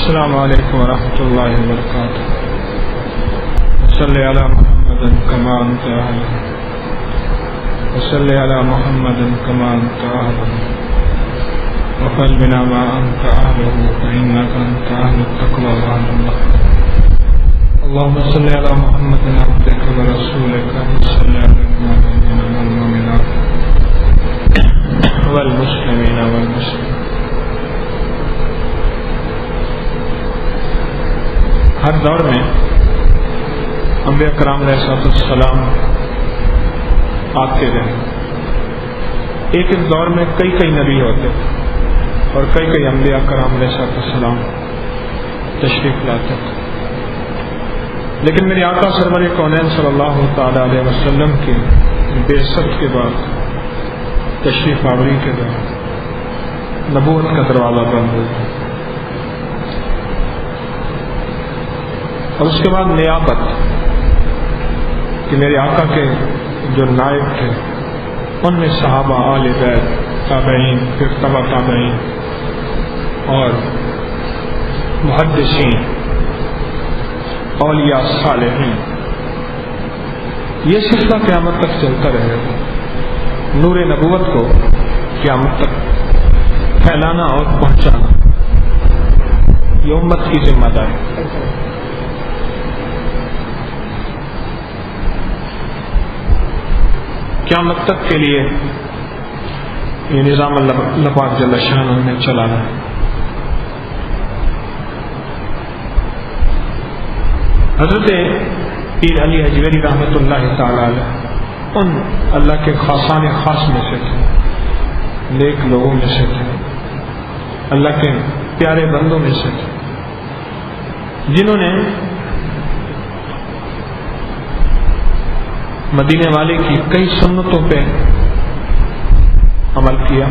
السلام علیکم ورحمۃ اللہ وبرکاتہ. صلی علی محمد کما انت اہل وصلی علی محمد کما انت اہل وقل بنا ما انت اہل فانک انت اہل التقوی واہل اللہ. اللهم صل علی محمد عبدک ورسولک صلی علی المؤمنین والمؤمنات والمسلمین والمسلمات. ہر دور میں انبیاء کرام علیہ السلام آتے رہے. ایک دور میں کئی نبی ہوتے اور کئی انبیاء کرام علیہ السلام تشریف لاتے تھے. لیکن میرے آقا سرور کونین صلی اللہ تعالی علیہ وسلم کی بعثت کے بعد، تشریف آوری کے بعد نبوت کا دروازہ بند ہو گیا، اور اس کے بعد نیابت کہ میرے آقا کے جو نائب تھے ان میں صحابہ، آل بیت، تابعین، پھر تبع تابعین اور محدثین، اولیاء صالحین، یہ سلسلہ قیامت تک چلتا رہے گا. نور نبوت کو قیامت تک پھیلانا اور پہنچانا یہ امت کی ذمہ داری. قیامت تک کے لیے یہ نظام اللہ پاک جل شانہ نے چلانا ہے. حضرت پیر علی حجویری رحمۃ اللہ تعالی علیہ ان اللہ کے خاصان خاص میں سے تھے، نیک لوگوں میں سے تھے، اللہ کے پیارے بندوں میں سے تھے، جنہوں نے مدینے والے کی کئی سنتوں پہ عمل کیا.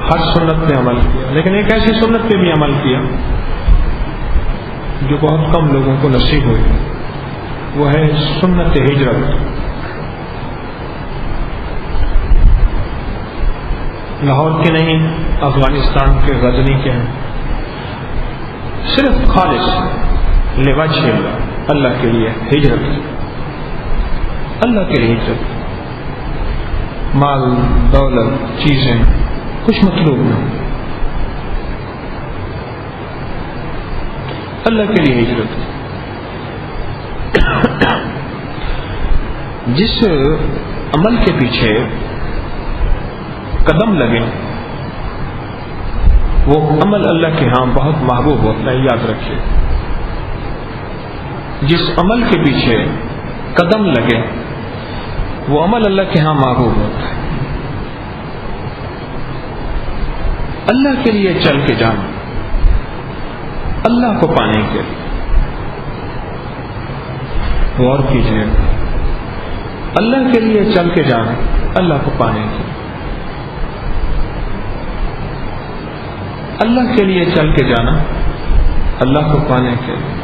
ہر سنت پہ عمل کیا، لیکن ایک ایسی سنت پہ بھی عمل کیا جو بہت کم لوگوں کو نصیب ہوئی، وہ ہے سنت ہجرت. لاہور کے نہیں، افغانستان کے غزنی کے ہیں، صرف خالص لوجہ اللہ، اللہ کے لیے ہجرت، اللہ کے لیے ہجرت. مال دولت چیزیں کچھ مطلوب نہیں، اللہ کے لیے ہجرت. جس عمل کے پیچھے قدم لگے وہ عمل اللہ کے ہاں بہت محبوب ہوتا ہے، یاد رکھیے. جس عمل کے پیچھے قدم لگے وہ عمل اللہ کے ہاں محبوب ہوتا ہے. اللہ کے لیے چل کے جانا، اللہ کو پانے کے لیے. غور کیجیے، اللہ کے لیے چل کے جانا، اللہ کو پانے کے لیے. اللہ کے لیے چل کے جانا، اللہ کو پانے کے لیے.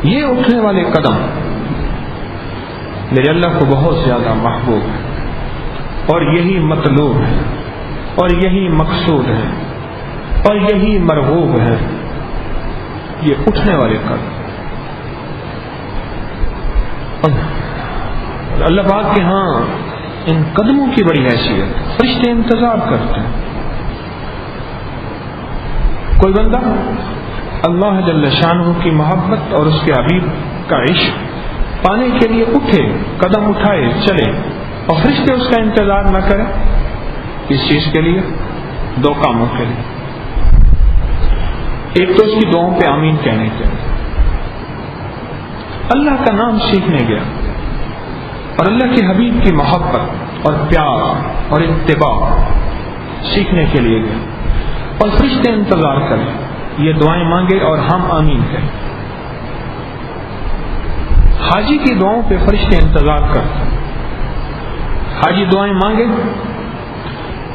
یہ اٹھنے والے قدم میرے اللہ کو بہت زیادہ محبوب ہے، اور یہی مطلوب ہے، اور یہی مقصود ہے، اور یہی مرغوب ہے. یہ اٹھنے والے قدم اللہ پاک کے ہاں ان قدموں کی بڑی حیثیت. فرشتے انتظار کرتے ہیں. کوئی بندہ اللہ جل شانہ کی محبت اور اس کے حبیب کا عشق پانے کے لیے اٹھے، قدم اٹھائے، چلے، اور فرشتے اس کا انتظار نہ کریں. اس چیز کے لیے دو کاموں کے لیے. ایک تو اس کی دعاؤں پہ آمین کہنے کے لیے، اللہ کا نام سیکھنے گیا، اور اللہ کے حبیب کی محبت اور پیار اور اتباع سیکھنے کے لیے گیا، اور فرشتے انتظار کریں، یہ دعائیں مانگے اور ہم آمین کہیں. حاجی کی دعاؤں پہ فرشتے انتظار کرتے، حاجی دعائیں مانگے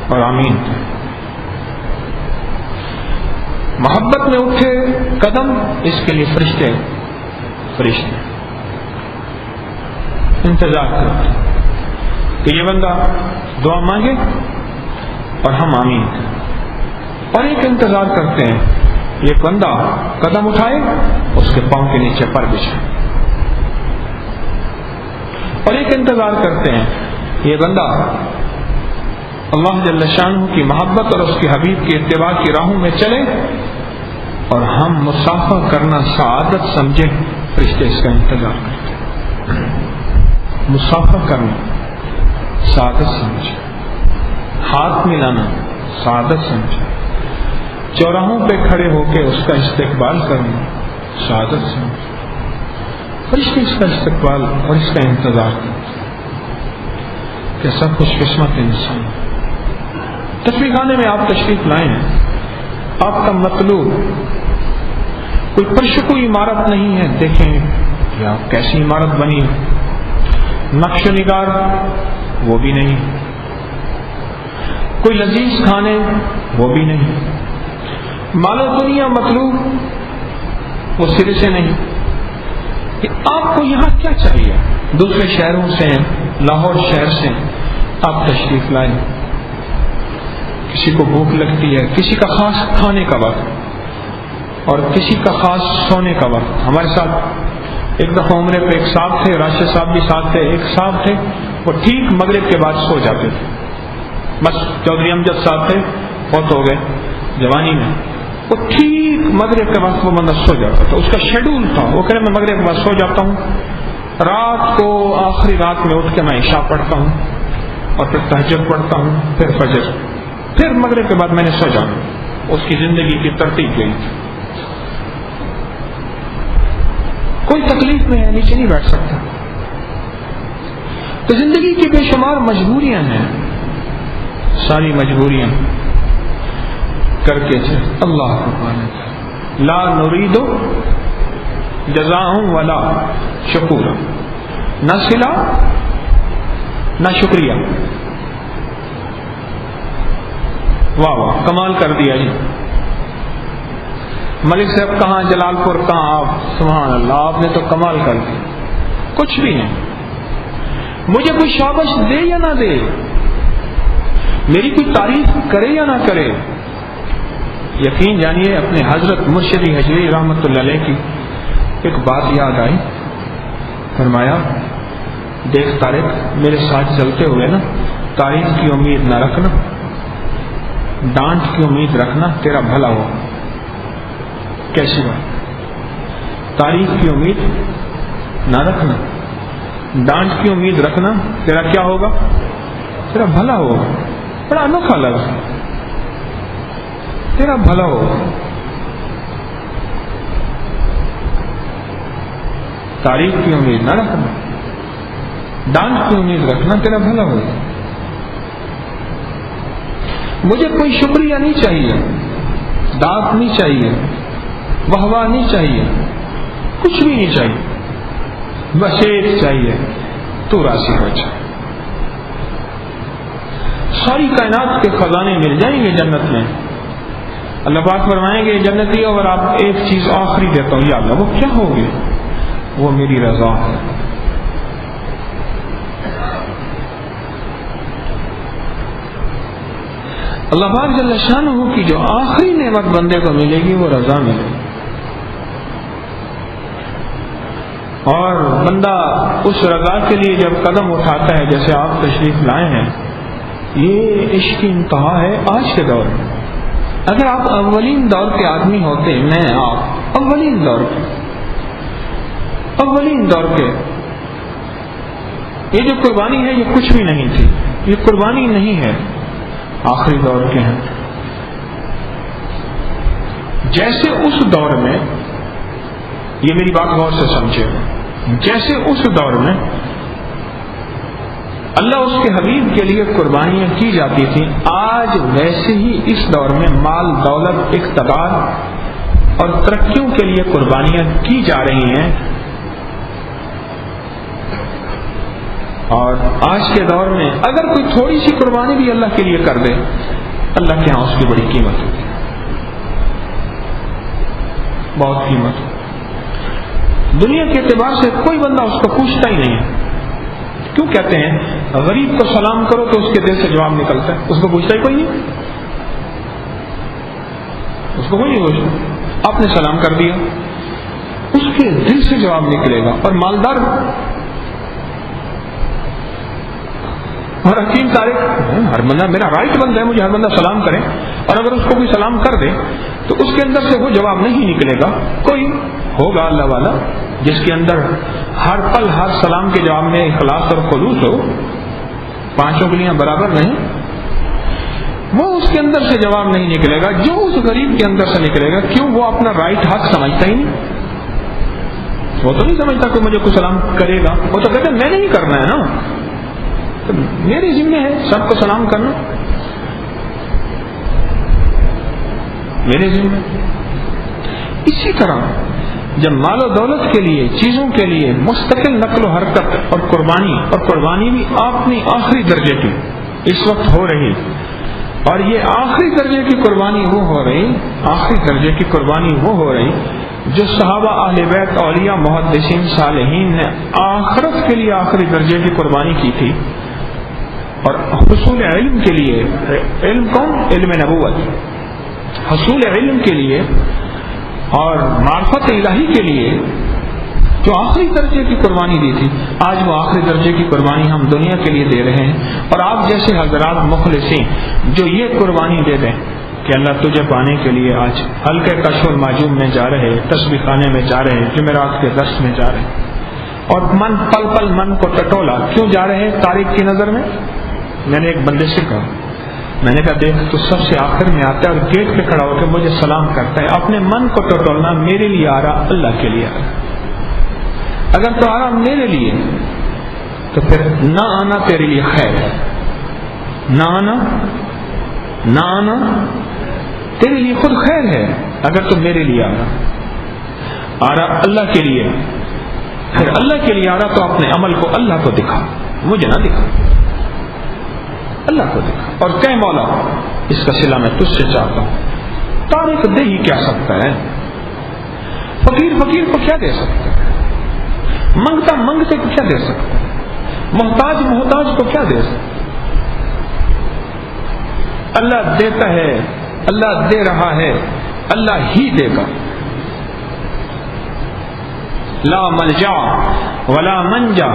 اور آمین کہیں. محبت میں اٹھے قدم، اس کے لیے فرشتے انتظار کرتے کہ یہ بندہ دعا مانگے اور ہم آمین کریں. اور ایک انتظار کرتے ہیں یہ بندہ قدم اٹھائے اس کے پاؤں کے نیچے پر بچھائے، اور ایک انتظار کرتے ہیں یہ بندہ اللہ جل شانہ کی محبت اور اس کے حبیب کی اتباع کی راہوں میں چلے اور ہم مسافہ کرنا سعادت سمجھے، فرشتے اس کا انتظار کرتے ہیں۔ مسافہ کرنا سعادت سمجھے، ہاتھ ملانا سعادت سمجھے، چوراہوں پہ کھڑے ہو کے اس کا استقبال کرنا سعادت سمجھے، فرشتے اس کا استقبال اور اس کا انتظار کرتے ہیں۔ کیسا خوش قسمت انسان۔ تشریف خانے میں آپ تشریف لائے ہیں، آپ کا مطلوب کوئی پرشکو عمارت نہیں ہے، دیکھیں کہ آپ کیسی عمارت بنی ہے، نقش و نگار وہ بھی نہیں، کوئی لذیذ کھانے وہ بھی نہیں، مال و دنیا مطلوب وہ سرے سے نہیں، کہ آپ کو یہاں کیا چاہیے؟ دوسرے شہروں سے ہیں، لاہور شہر سے آپ تشریف لائیں، کسی کو بھوک لگتی ہے، کسی کا خاص کھانے کا وقت اور کسی کا خاص سونے کا وقت۔ ہمارے ساتھ ایک دفعہ عمرے پہ ایک صاحب تھے، راشد صاحب بھی ساتھ تھے، ایک صاحب تھے وہ ٹھیک مغرب کے بعد سو جاتے تھے، بس چودھری امجد صاحب تھے بہت ہو گئے جوانی میں، وہ ٹھیک مغرب کے وقت وہ بندہ سو جاتا تھا، اس کا شیڈول تھا، وہ کہہ رہے میں مغرب کے بعد سو جاتا ہوں، رات کو آخری رات میں اٹھ کے میں عشاء پڑھتا ہوں اور پھر تہجد پڑھتا ہوں، پھر فجر، پھر مغرب کے بعد میں نے سو جانا۔ اس کی زندگی کی ترتیب گئی تھی، کوئی تکلیف میں ہے، نیچے نہیں بیٹھ سکتا۔ تو زندگی کی بے شمار مجبوریاں ہیں، ساری مجبوریاں کر کے اللہ کو پانا، لا نرید جزاء ولا شکورا، نہ صلہ نہ شکریہ۔ واہ واہ، کمال کر دیا جی، ملک صاحب کہاں، جلال پور کہاں، آپ سبحان اللہ، آپ نے تو کمال کر دیا۔ کچھ بھی نہیں، مجھے کوئی شابش دے یا نہ دے، میری کوئی تعریف کرے یا نہ کرے، یقین جانیے اپنے حضرت مرشدی حجوی رحمۃ اللہ علیہ کی ایک بات یاد آئی، فرمایا دیکھ طارق، میرے ساتھ چلتے ہوئے نا تعریف کی امید نہ رکھنا، ڈانٹ کی امید رکھنا، تیرا بھلا ہو۔ کیسی بات؟ تعریف کی امید نہ رکھنا، ڈانٹ کی امید رکھنا، تیرا کیا ہوگا؟ تیرا بھلا ہوگا۔ بڑا انوکھا لفظ، تیرا بھلا ہوگا۔ تعریف کی امید نہ رکھنا، ڈانٹ کی امید رکھنا، تیرا بھلا ہوگا۔ مجھے کوئی شکریہ نہیں چاہیے، داد نہیں چاہیے، واہ نہیں چاہیے، کچھ بھی نہیں چاہیے، بس ایک چاہیے، تو راضی ہو جائے۔ ساری کائنات کے خزانے مل جائیں گے جنت میں، اللہ پاک فرمائیں گے جنتی اور آپ ایک چیز آخری دیتا ہوں، یا اللہ وہ کیا ہوگی؟ وہ میری رضا ہے۔ اللہ پاک جل شانہ کی جو آخری نعمت بندے کو ملے گی وہ رضا ملے گی، اور بندہ اس رضا کے لیے جب قدم اٹھاتا ہے، جیسے آپ تشریف لائے ہیں، یہ عشق کی انتہا ہے آج کے دور میں۔ اگر آپ اولین دور کے آدمی ہوتے، میں آپ اولین دور کے، یہ جو قربانی ہے یہ کچھ بھی نہیں تھی، یہ قربانی نہیں ہے، آخری دور کے ہیں۔ جیسے اس دور میں، یہ میری بات غور سے سمجھے، جیسے اس دور میں اللہ اس کے حبیب کے لیے قربانیاں کی جاتی تھیں، آج ویسے ہی اس دور میں مال، دولت، اقتدار اور ترقیوں کے لیے قربانیاں کی جا رہی ہیں، اور آج کے دور میں اگر کوئی تھوڑی سی قربانی بھی اللہ کے لیے کر دے، اللہ کے ہاں اس کی بڑی قیمت ہوتی ہے، بہت قیمت ہوتی۔ دنیا کے اعتبار سے کوئی بندہ اس کو پوچھتا ہی نہیں ہے۔ کیوں کہتے ہیں غریب کو سلام کرو تو اس کے دل سے جواب نکلتا ہے، اس کو پوچھتا ہی کوئی نہیں۔ اس کو وہی ہوش، آپ نے سلام کر دیا، اس کے دل سے جواب نکلے گا. اور مالدار اور حکیم طارق، ہر بندہ میرا رائٹ بندہ ہے، مجھے ہر بندہ سلام کرے، اور اگر اس کو کوئی سلام کر دے تو اس کے اندر سے وہ جواب نہیں نکلے گا. کوئی ہوگا اللہ والا جس کے اندر ہر پل ہر سلام کے جواب میں اخلاص اور خلوص ہو، پانچوں کے لیے برابر نہیں، وہ اس کے اندر سے جواب نہیں نکلے گا. جو اس غریب کے اندر سے نکلے گا، کیوں؟ وہ اپنا رائٹ حق سمجھتا ہی نہیں. وہ تو نہیں سمجھتا کہ مجھے کوئی سلام کرے گا، وہ تو کہتے میں نہیں کرنا ہے نا، تو میری ذمہ ہے سب کو سلام کرنا، میرے ذمہ. اسی طرح جب مال و دولت کے لیے، چیزوں کے لیے مستقل نقل و حرکت اور قربانی بھی اپنی آخری درجے کی اس وقت ہو رہی، اور یہ آخری درجے کی قربانی وہ ہو رہی، آخری درجے کی قربانی وہ ہو رہی جو صحابہ، اہل بیت، اولیاء، محدثین، صالحین نے آخرت کے لیے آخری درجے کی قربانی کی تھی. اور حصول علم کے لیے، علم کون؟ علم نبوت، حصول علم کے لیے اور معرفت الہی کے لیے جو آخری درجے کی قربانی دی تھی، آج وہ آخری درجے کی قربانی ہم دنیا کے لیے دے رہے ہیں. اور آپ جیسے حضرات مخلصین جو یہ قربانی دے دیں کہ اللہ تجھے پانے کے لیے آج حلقے کشف المعجوم میں جا رہے، تسبیح خانے میں جا رہے، جمعرات کے درس میں جا رہے، اور من پل پل من کو ٹٹولا کیوں جا رہے ہیں طارق کی نظر میں. میں نے ایک بندے سے کہا، میں نے کہا دیکھ تو سب سے آخر میں آتا ہے اور گیٹ پہ کھڑا ہو کے مجھے سلام کرتا ہے. اپنے من کو ٹٹولنا میرے لیے آ رہا، اللہ کے لیے آ رہا. اگر تو آ رہا میرے لیے تو پھر نہ آنا تیرے لیے خیر ہے، نہ آنا تیرے لیے خود خیر ہے. اگر تو میرے لیے آ رہا اللہ کے لیے، پھر اللہ کے لیے آ رہا تو اپنے عمل کو اللہ کو دکھا، مجھے نہ دکھا، اللہ کو دکھا. اور کہ مولا اس کا صلہ میں تجھ سے چاہتا ہوں. طارق دے ہی کیا سکتا ہے؟ فقیر کو کیا دے سکتا ہے؟ منگتے کو کیا دے سکتا ہے؟ محتاج کو کیا دے سکتا ہے؟ اللہ دیتا ہے، اللہ دے رہا ہے، اللہ ہی دے گا. لا ملجا ولا منجا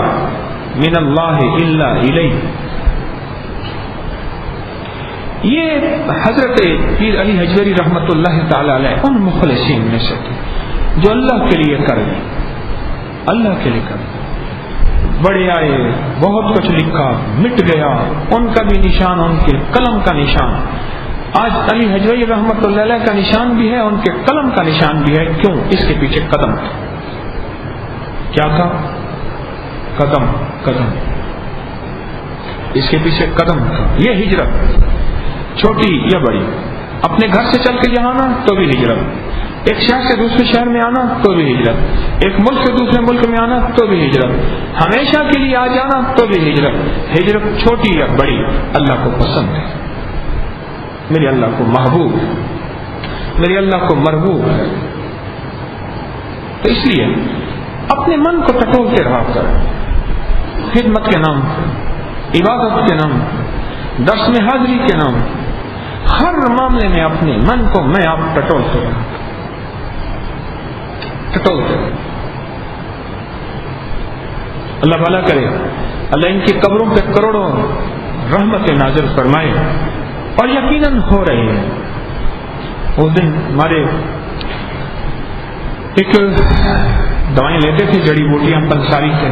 من اللہ الا الیہ. یہ حضرت پیر علی حجویری رحمۃ اللہ تعالی علیہ ان مخلصین میں سے تھے جو اللہ کے لیے کر گئے، اللہ کے لیے کر گئے. بڑے آئے، بہت کچھ لکھا، مٹ گیا، ان کا بھی نشان، ان کے قلم کا نشان. آج علی حجویری رحمۃ اللہ علیہ کا نشان بھی ہے، ان کے قلم کا نشان بھی ہے. کیوں؟ اس کے پیچھے قدم تھا. کیا تھا؟ قدم. اس کے پیچھے قدم تھا. یہ ہجرت چھوٹی یا بڑی، اپنے گھر سے چل کے جہاں آنا تو بھی ہجرت، ایک شہر سے دوسرے شہر میں آنا تو بھی ہجرت، ایک ملک سے دوسرے ملک میں آنا تو بھی ہجرت، ہمیشہ کے لیے آ جانا تو بھی ہجرت. ہجرت چھوٹی یا بڑی اللہ کو پسند ہے، میرے اللہ کو محبوب ہے، میرے اللہ کو مرغوب ہے. تو اس لیے اپنے من کو ٹٹولتے رہا کر، خدمت کے نام، عبادت کے نام، درس میں حاضری کے نام، ہر معاملے میں اپنے من کو میں آپ ٹٹولتے رہا. اللہ بھلا کرے، اللہ ان کی قبروں پہ کروڑوں رحمت نازل فرمائے. اور یقیناً ہو رہے ہیں. اس دن ہمارے ایک دوائیں لیتے تھے، جڑی بوٹیاں پنساری سے،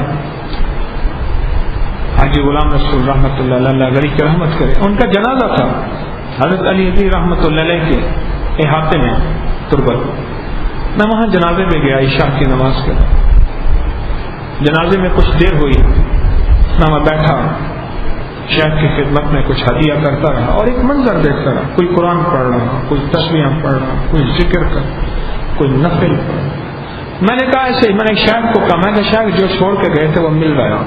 حاجی غلام رسول رحمۃ اللہ علیہ غریب کی رحمت کرے، ان کا جنازہ تھا حضرت علی حجویری رحمۃ اللہ علیہ کے احاطے میں تربت. میں وہاں جنازے میں گیا عشاء کی نماز کے. جنازے میں کچھ دیر ہوئی، میں وہاں بیٹھا شیخ کی خدمت میں کچھ ہدیہ کرتا رہا اور ایک منظر دیکھتا رہا. کوئی قرآن پڑھ رہا، کوئی تسبیحاں پڑھ رہا، کوئی ذکر کر، کوئی نفل پڑھ رہا. میں نے کہا ایسے، میں نے شیخ کو کہا، میں نے شیخ جو چھوڑ کے گئے تھے وہ مل رہا،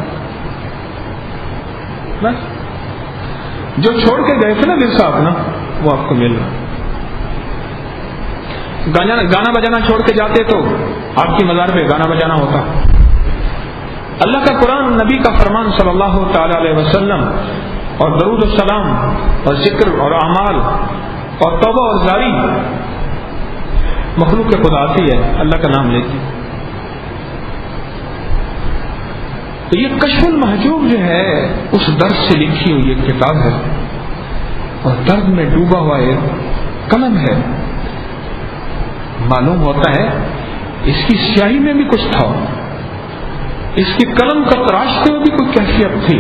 جو چھوڑ کے گئے تھے نا دل صاحب نا، وہ آپ کو مل رہا. گانا بجانا چھوڑ کے جاتے تو آپ کی مزار پہ گانا بجانا ہوتا. اللہ کا قرآن، نبی کا فرمان صلی اللہ تعالی علیہ وسلم، اور درود السلام اور ذکر اور اعمال اور توبہ اور زاری مخلوق خدا آتی ہے اللہ کا نام لیتی. تو یہ کشف المحجوب جو ہے اس درد سے لکھی ہوئی ایک کتاب ہے اور درد میں ڈوبا ہوا ایک قلم ہے. معلوم ہوتا ہے اس کی سیاہی میں بھی کچھ تھا, اس کی قلم کا تراشتے ہوئے بھی کوئی کیفیت تھی.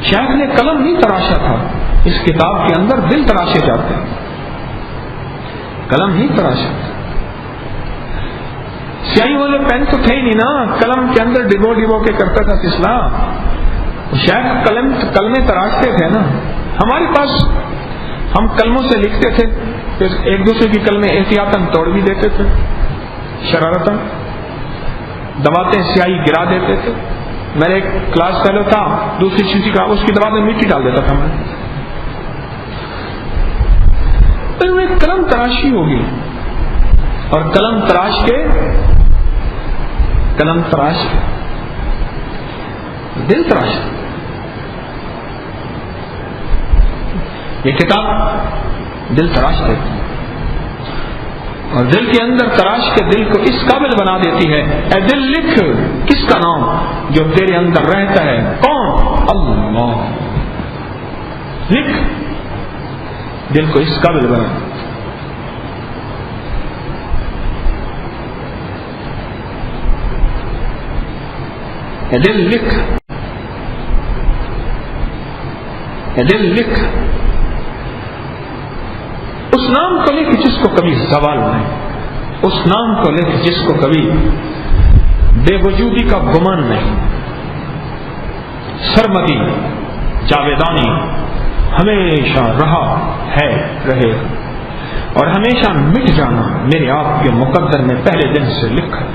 شیخ نے قلم نہیں تراشا تھا, اس کتاب کے اندر دل تراشے جاتے ہیں, قلم نہیں تراشا. سیاہی والے پین تو تھے ہی نہیں نا, قلم کے اندر ڈبو ڈبو کے کرتا تھا فسلا. شیخ قلمیں تراشتے تھے نا. ہمارے پاس ہم قلموں سے لکھتے تھے, پھر ایک دوسرے کی قلمیں احتیاطاً توڑ بھی دیتے تھے, شرارتاً دباتے سیاہی گرا دیتے تھے. میرے ایک کلاس فیلو تھا, دوسری چیزی کا, اس کی دبا میں مٹی ڈال دیتا تھا میں. تو ایک قلم تراشی ہوگی اور قلم تراش کے دل تراش. یہ کتاب دل تراش دیتی ہے اور دل کے اندر تراش کے دل کو اس قابل بنا دیتی ہے. اے دل لکھ کس کا نام جو تیرے اندر رہتا ہے, کون؟ اللہ. لکھ, دل کو اس قابل بنا. اے دل لکھ, اے دل لکھ, اس نام کو لکھ جس کو کبھی زوال نہیں, اس نام کو لکھ جس کو کبھی بے وجودی کا گمان نہیں. سرمدی جاویدانی ہمیشہ رہا ہے, رہے اور ہمیشہ مٹ جانا میرے آپ کے مقدر میں پہلے دن سے لکھا.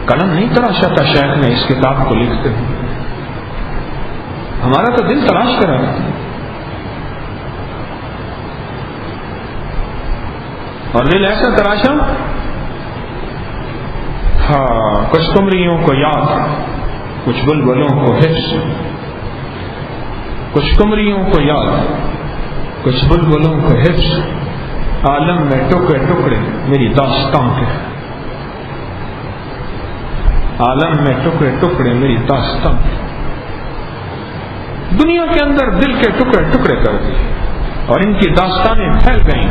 قلم نہیں تراشا تھا شیخ نے اس کتاب کو لکھتے ہوئے, ہمارا تو دل تلاش کرا ہے. اور دل ایسا تراشا, ہاں, کچھ قمریوں کو یاد, کچھ بلبلوں کو حفظ, کچھ قمریوں کو یاد, کچھ بلبلوں کو حفظ. عالم میں ٹکڑے ٹکڑے میری داستان کے, عالم میں ٹکڑے ٹکڑے میری داستان. دنیا کے اندر دل کے ٹکڑے ٹکڑے کر دیے اور ان کی داستانیں پھیل گئیں.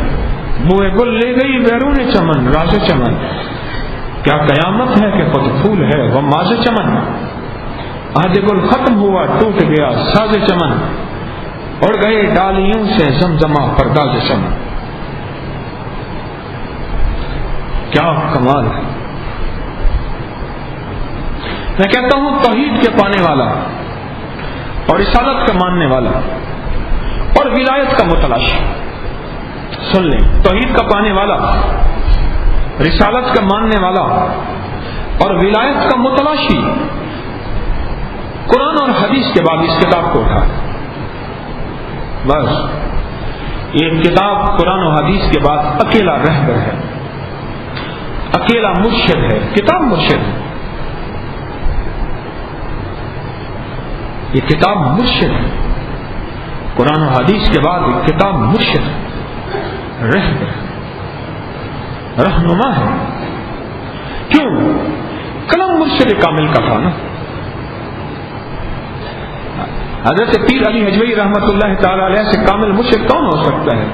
بوئے گل لے گئی بیرون چمن راز چمن, کیا قیامت ہے کہ خود پھول ہے وہ ماز چمن. آج گل ختم ہوا ٹوٹ گیا ساز چمن, اڑ گئے ڈالیوں سے زمزمہ پرداز چمن. کیا کمال ہے. میں کہتا ہوں توحید کے پانے والا اور رسالت کا ماننے والا اور ولایت کا متلاشی, سن لیں, توحید کا پانے والا, رسالت کا ماننے والا اور ولایت کا متلاشی قرآن اور حدیث کے بعد اس کتاب کو اٹھا. بس یہ کتاب قرآن و حدیث کے بعد اکیلا رہبر ہے, اکیلا مرشد ہے. کتاب مرشد ہے, یہ کتاب مرشد ہے. قرآن و حدیث کے بعد یہ کتاب مرشد ہے, رہبر, رہنما ہے. کیوں؟ قلم مرشد کامل کا تھا نا. حضرت پیر علی حجوی رحمۃ اللہ تعالی علیہ سے کامل مرشد کون ہو سکتا ہے؟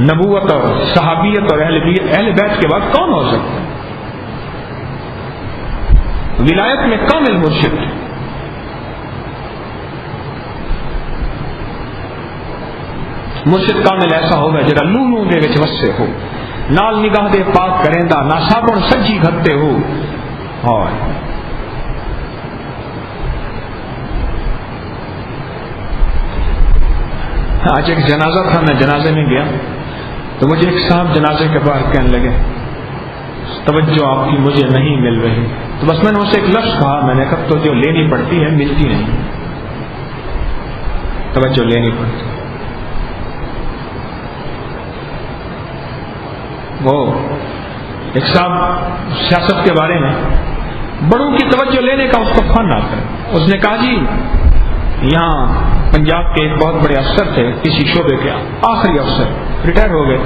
نبوت اور صحابیت اور اہل بیت کے بعد کون ہو سکتا ہے؟ ولایت میں کامل مرشد. مرشد کامل ایسا ہوگا جڑا لولوں دے وچ وسے ہو, نال نگاہ دے پاک کریندا, نا صابن سجی گھتے ہو. اور آج ایک جنازہ تھا, میں جنازے میں گیا تو مجھے ایک صاحب جنازے کے باہر کہنے لگے توجہ آپ کی مجھے نہیں مل رہی. تو بس میں نے اسے ایک لفظ کہا, میں نے کہا تو جو لینی پڑتی ہے ملتی نہیں, توجہ لینی پڑتی. وہ ایک صاحب سیاست کے بارے میں بڑوں کی توجہ لینے کا اس کو فن آتا ہے. اس نے کہا جی یہاں پنجاب کے ایک بہت بڑے افسر تھے، کسی شعبے کے آخری افسر، ریٹائر ہو گئے.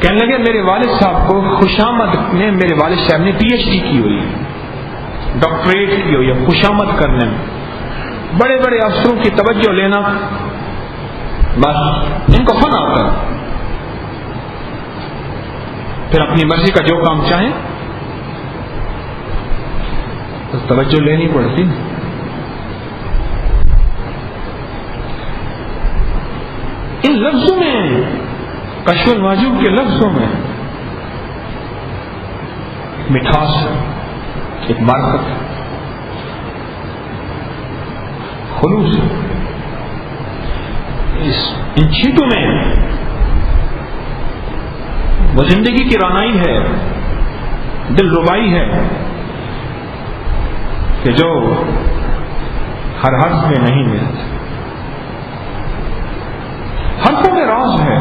کہنے لگے میرے والد صاحب کو خوشامد میں، میرے والد صاحب نے PhD کی ہوئی ہے، ڈاکٹریٹ کی ہوئی ہے خوشامد کرنے میں، بڑے بڑے افسروں کی توجہ لینا، بس ان کو فن آتا ہے. پھر اپنی مرضی کا جو کام چاہیں تو توجہ لینی پڑتی. ان لفظوں میں، کشف المحجوب کے لفظوں میں ایک مٹھاس ہے، ایک معرفت ہے، خلوص ہے. ان چھینٹوں میں وہ زندگی کی رانائی ہے، دل ربائی ہے کہ جو ہر حرف میں نہیں ملتی. حرفوں میں راز ہے،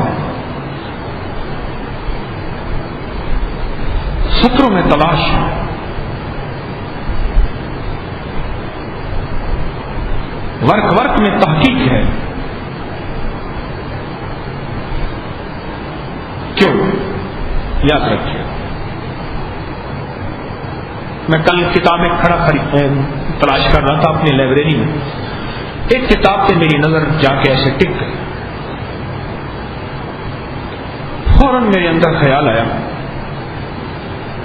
سطروں میں تلاش ہے. ورق ورق میں تحقیق ہے. کیوں؟ یاد رکھیے، میں کل کتابیں تلاش کر رہا تھا اپنی لائبریری میں، ایک کتاب پہ میری نظر جا کے ایسے ٹک گئی. فوراً میرے اندر خیال آیا،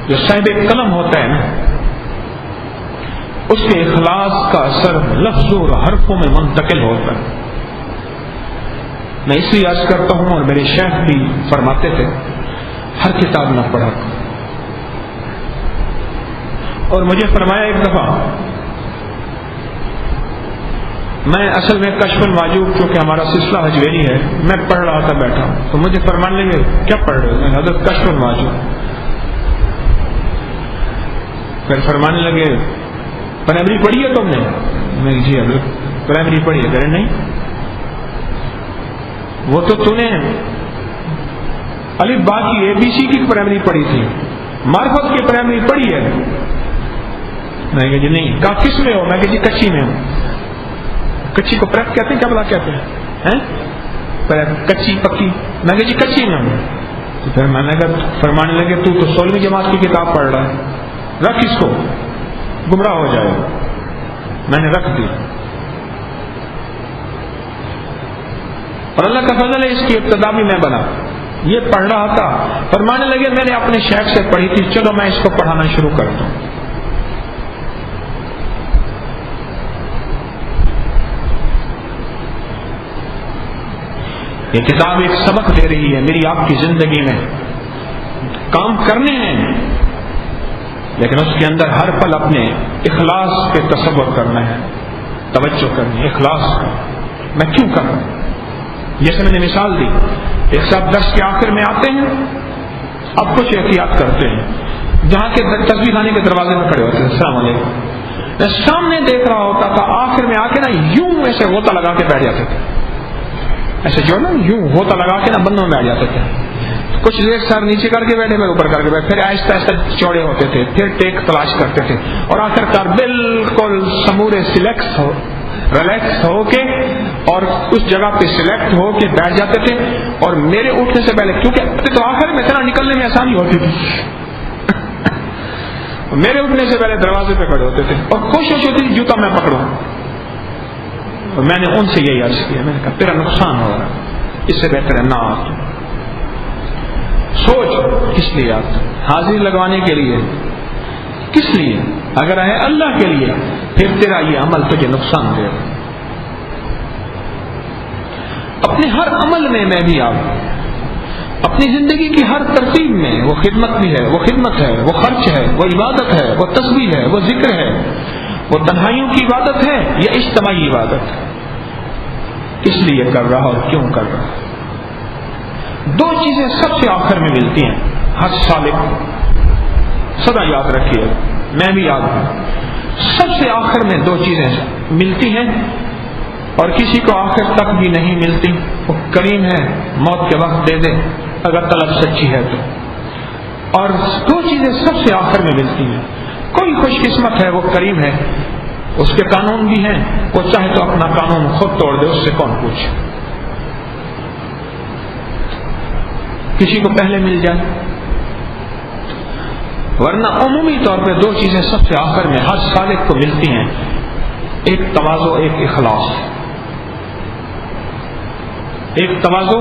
جو صاحب قلم ہوتا ہے نا، اس کے اخلاص کا اثر لفظوں اور حرفوں میں منتقل ہوتا ہے. میں اس لیے عرض کرتا ہوں، اور میرے شیخ بھی فرماتے تھے، ہر کتاب نہ پڑھا. اور مجھے فرمایا ایک دفعہ، میں اصل میں کشف المحجوب چونکہ ہمارا سلسلہ حجویری ہے، میں پڑھ رہا تھا بیٹھا، تو مجھے فرمانے لگے کیا پڑھ رہے ہو؟ حضرت کشف المحجوب. پھر فرمانے لگے پرائمری پڑھی ہے تم نے؟ میں جی حضرت پرائمری پڑھی ہے. کہہ رہے نہیں، وہ تو نے الف با کی ABC کی پرائمری پڑھی تھی، معرفت کی پرائمری پڑھی ہے. میں کہ جی نہیں. کہا کس میں ہو؟ میں کہ جی کچی میں ہوں. کچی کو پریپ کہتے ہیں کیا بلا کہتے ہیں؟ کچی پکی. میں کہ جی کچی میں ہوں. تو پھر میں نے کہا، فرمانے لگے تو 16ویں جماعت کی کتاب پڑھ رہا ہے، رکھ اس کو، گمراہ ہو جائے. میں نے رکھ دی. اور اللہ کا فضل ہے، اس کی ابتدا بھی میں بنا. یہ پڑھ رہا تھا، فرمانے لگے میں نے اپنے شیخ سے پڑھی تھی، چلو میں اس کو پڑھانا شروع کرتا ہوں. یہ کتاب ایک سبق دے رہی ہے میری آپ کی زندگی میں. کام کرنے ہیں، لیکن اس کے اندر ہر پل اپنے اخلاص پہ تصور کرنا ہے، توجہ کرنی ہے اخلاص کا. میں کیوں کر رہا ہوں؟ جیسے میں نے مثال دی، ایک صاحب درس کے آخر میں آتے ہیں، اب کچھ احتیاط کرتے ہیں، جہاں کے تصویر خانے کے دروازے میں کھڑے ہوتے ہیں، السلام علیکم. میں سامنے دیکھ رہا ہوتا تھا، آخر میں آ کے نا یوں ایسے غوطہ لگا کے بیٹھ جاتے تھے، ایسے جو نا یوں غوطہ لگا کے نا بندوں میں بیٹھ جاتے تھے. کچھ دیر سر نیچے کر کے بیٹھے، میں اوپر کر کے بیٹھے، پھر آہستہ آہستہ چوڑے ہوتے تھے، پھر ٹیک تلاش کرتے تھے، اور آخر کار بالکل سمورے ریلیکس ہو کے اور اس جگہ پہ سلیکٹ ہو کے بیٹھ جاتے تھے. اور میرے اٹھنے سے پہلے، کیونکہ تو آخر میں اتنا نکلنے میں آسانی ہوتی تھی، میرے اٹھنے سے پہلے دروازے پہ کھڑے ہوتے تھے اور کوشش ہوتی تھی جوتا میں پکڑوں. اور میں نے ان سے یہی عرض کیا، میں نے کہا تیرا نقصان ہو رہا ہے، اس سے بہتر ہے نہ آ. سوچ کس لیے آتا؟ حاضری لگوانے کے لیے؟ کس لیے؟ اگر ہے اللہ کے لیے، پھر تیرا یہ عمل تجھے نقصان دے گا. اپنے ہر عمل میں بھی آپ، اپنی زندگی کی ہر ترتیب میں، وہ خدمت بھی ہے، وہ خدمت ہے، وہ خرچ ہے، وہ عبادت ہے، وہ تسبیح ہے، وہ ذکر ہے، وہ تنہائیوں کی عبادت ہے یا اجتماعی عبادت ہے، کس لیے کر رہا اور کیوں کر رہا. دو چیزیں سب سے آخر میں ملتی ہیں ہر سالک، سدا یاد رکھیے، میں بھی یاد ہوں. سب سے آخر میں دو چیزیں ملتی ہیں اور کسی کو آخر تک بھی نہیں ملتی. وہ کریم ہے، موت کے وقت دے دے اگر طلب سچی ہے تو. اور دو چیزیں سب سے آخر میں ملتی ہیں. کوئی خوش قسمت ہے، وہ کریم ہے، اس کے قانون بھی ہیں، وہ چاہے تو اپنا قانون خود توڑ دے، اس سے کون پوچھے؟ کسی کو پہلے مل جائے، ورنہ عمومی طور پہ دو چیزیں سب سے آخر میں ہر سالک کو ملتی ہیں، ایک تواضع، ایک اخلاص۔ ایک تواضع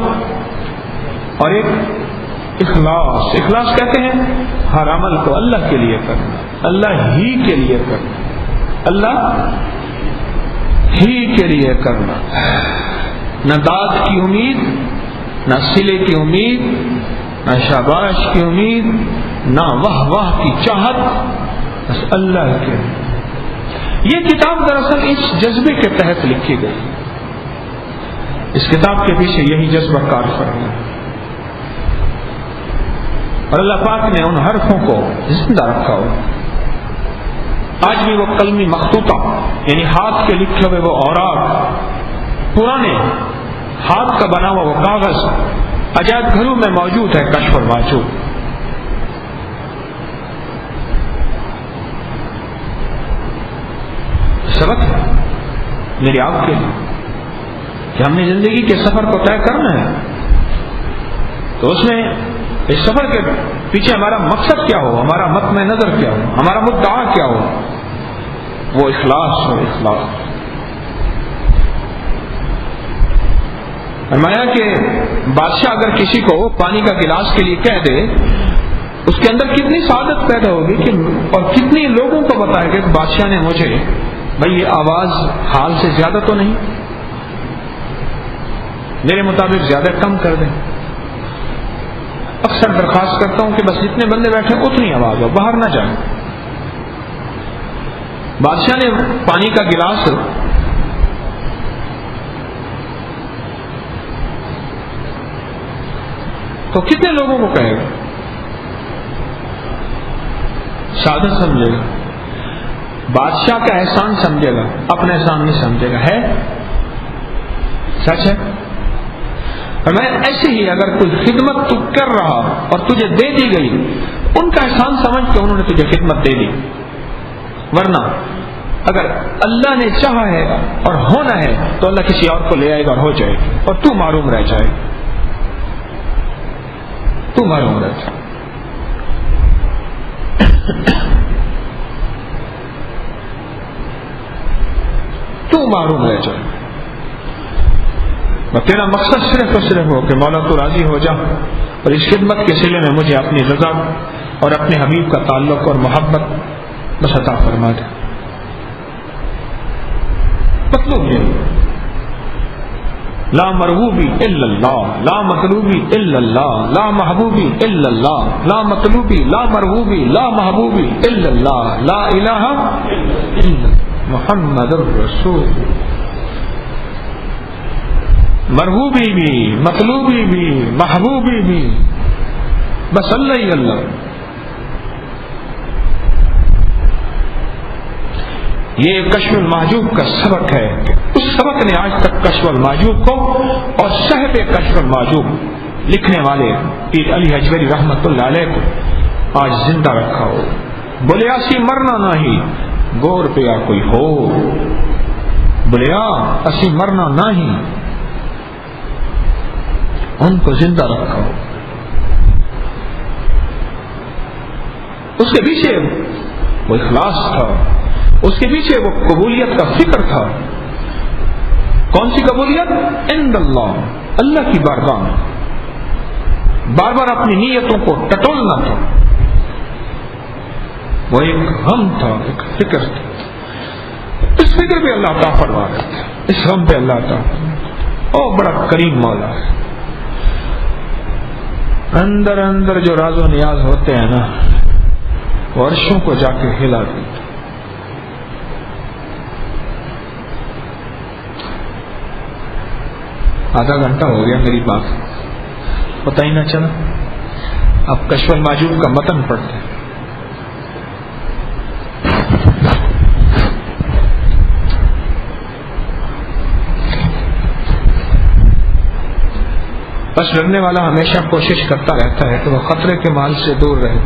اور ایک اخلاص۔ اخلاص کہتے ہیں ہر عمل کو اللہ کے لیے کرنا، اللہ ہی کے لیے کرنا، اللہ ہی کے لیے کرنا، نہ داد کی امید، نہ صلے کی امید، نہ شاباش کی امید، نہ واہ واہ کی چاہت، بس اللہ کے۔ یہ کتاب دراصل اس جذبے کے تحت لکھی گئی، اس کتاب کے پیچھے یہی جذبہ کار فرما ہے، اور اللہ پاک نے ان حرفوں کو زندہ رکھا ہو۔ آج بھی وہ قلمی مخطوطہ، یعنی ہاتھ کے لکھے ہوئے وہ اوراق، پرانے ہاتھ کا بنا ہوا وہ کاغذ عجائب گھروں میں موجود ہے، کشف اور موجود۔ سبق ہے میری آپ کے لیے کہ ہم نے زندگی کے سفر کو طے کرنا ہے، تو اس میں اس سفر کے پیچھے ہمارا مقصد کیا ہو، ہمارا مطمع نظر کیا ہو، ہمارا مدعا کیا ہو، وہ اخلاص ہو۔ اخلاص فرمایا کہ بادشاہ اگر کسی کو پانی کا گلاس کے لیے کہہ دے، اس کے اندر کتنی سعادت پیدا ہوگی کہ اور کتنی لوگوں کو بتائے گا کہ بادشاہ نے مجھے، بھئی یہ آواز حال سے زیادہ تو نہیں، میرے مطابق زیادہ کم کر دیں۔ اکثر درخواست کرتا ہوں کہ بس جتنے بندے بیٹھے اتنی آواز ہو، باہر نہ جائیں۔ بادشاہ نے پانی کا گلاس تو کتنے لوگوں کو کہے گا؟ سعادت سمجھے گا، بادشاہ کا احسان سمجھے گا، اپنا احسان نہیں سمجھے گا۔ ہے سچ ہے۔ اور میں ایسے ہی اگر کوئی خدمت تو کر رہا اور تجھے دے دی گئی، ان کا احسان سمجھ کے انہوں نے تجھے خدمت دے دی، ورنہ اگر اللہ نے چاہا ہے اور ہونا ہے تو اللہ کسی اور کو لے آئے گا اور ہو جائے گا، اور تو معروم رہ جائے گا، تو معروم رہ جائے۔ تو معروم رہ جائے۔ تیرا مقصد صرف اور صرف ہو کہ مولا تو راضی ہو جا، اور اس خدمت کے سلے میں مجھے اپنی رضا اور اپنے حبیب کا تعلق اور محبت بس عطا فرما دے۔ مطلوب یہ لا مرغوبی الا اللہ، لا مطلوبی الا اللہ، لا محبوبی الا اللہ، لا مطلوبی لا مرغوبی لا محبوبی الا اللہ، لا الہ الا محمد الرسول۔ مرغوبی بھی، مطلوبی بھی، محبوبی بھی، بس اللہ ہی اللہ۔ یہ کشف المحجوب کا سبق ہے، اس سبق نے آج تک کشف المحجوب کو اور صاحب کشف المحجوب لکھنے والے پیر علی حجویری رحمت اللہ علیہ کو آج زندہ رکھا ہو۔ بولیا سی مرنا نہیں، گور پیا کوئی ہو، بولیا اسی مرنا نہیں، ان کو زندہ رکھا ہو۔ اس کے پیچھے وہ اخلاص تھا، اس کے پیچھے وہ قبولیت کا فکر تھا۔ کون سی قبولیت؟ عند اللہ، اللہ کی بارگاہ میں بار بار اپنی نیتوں کو ٹٹولنا تھا۔ وہ ایک غم تھا، ایک فکر تھا، اس فکر پہ اللہ عطا فرما رہا تھا، اس غم پہ اللہ عطا فرما۔ او بڑا کریم مولا ہے، اندر اندر جو راز و نیاز ہوتے ہیں نا، وہ عرشوں کو جا کے ہلا دیتے۔ آدھا گھنٹہ ہو گیا میری بات، پتہ ہی نہ چلا۔ اب کشف المحجوب کا متن پڑھتے ہیں۔ بس ڈرنے والا ہمیشہ کوشش کرتا رہتا ہے کہ وہ خطرے کے مال سے دور رہے،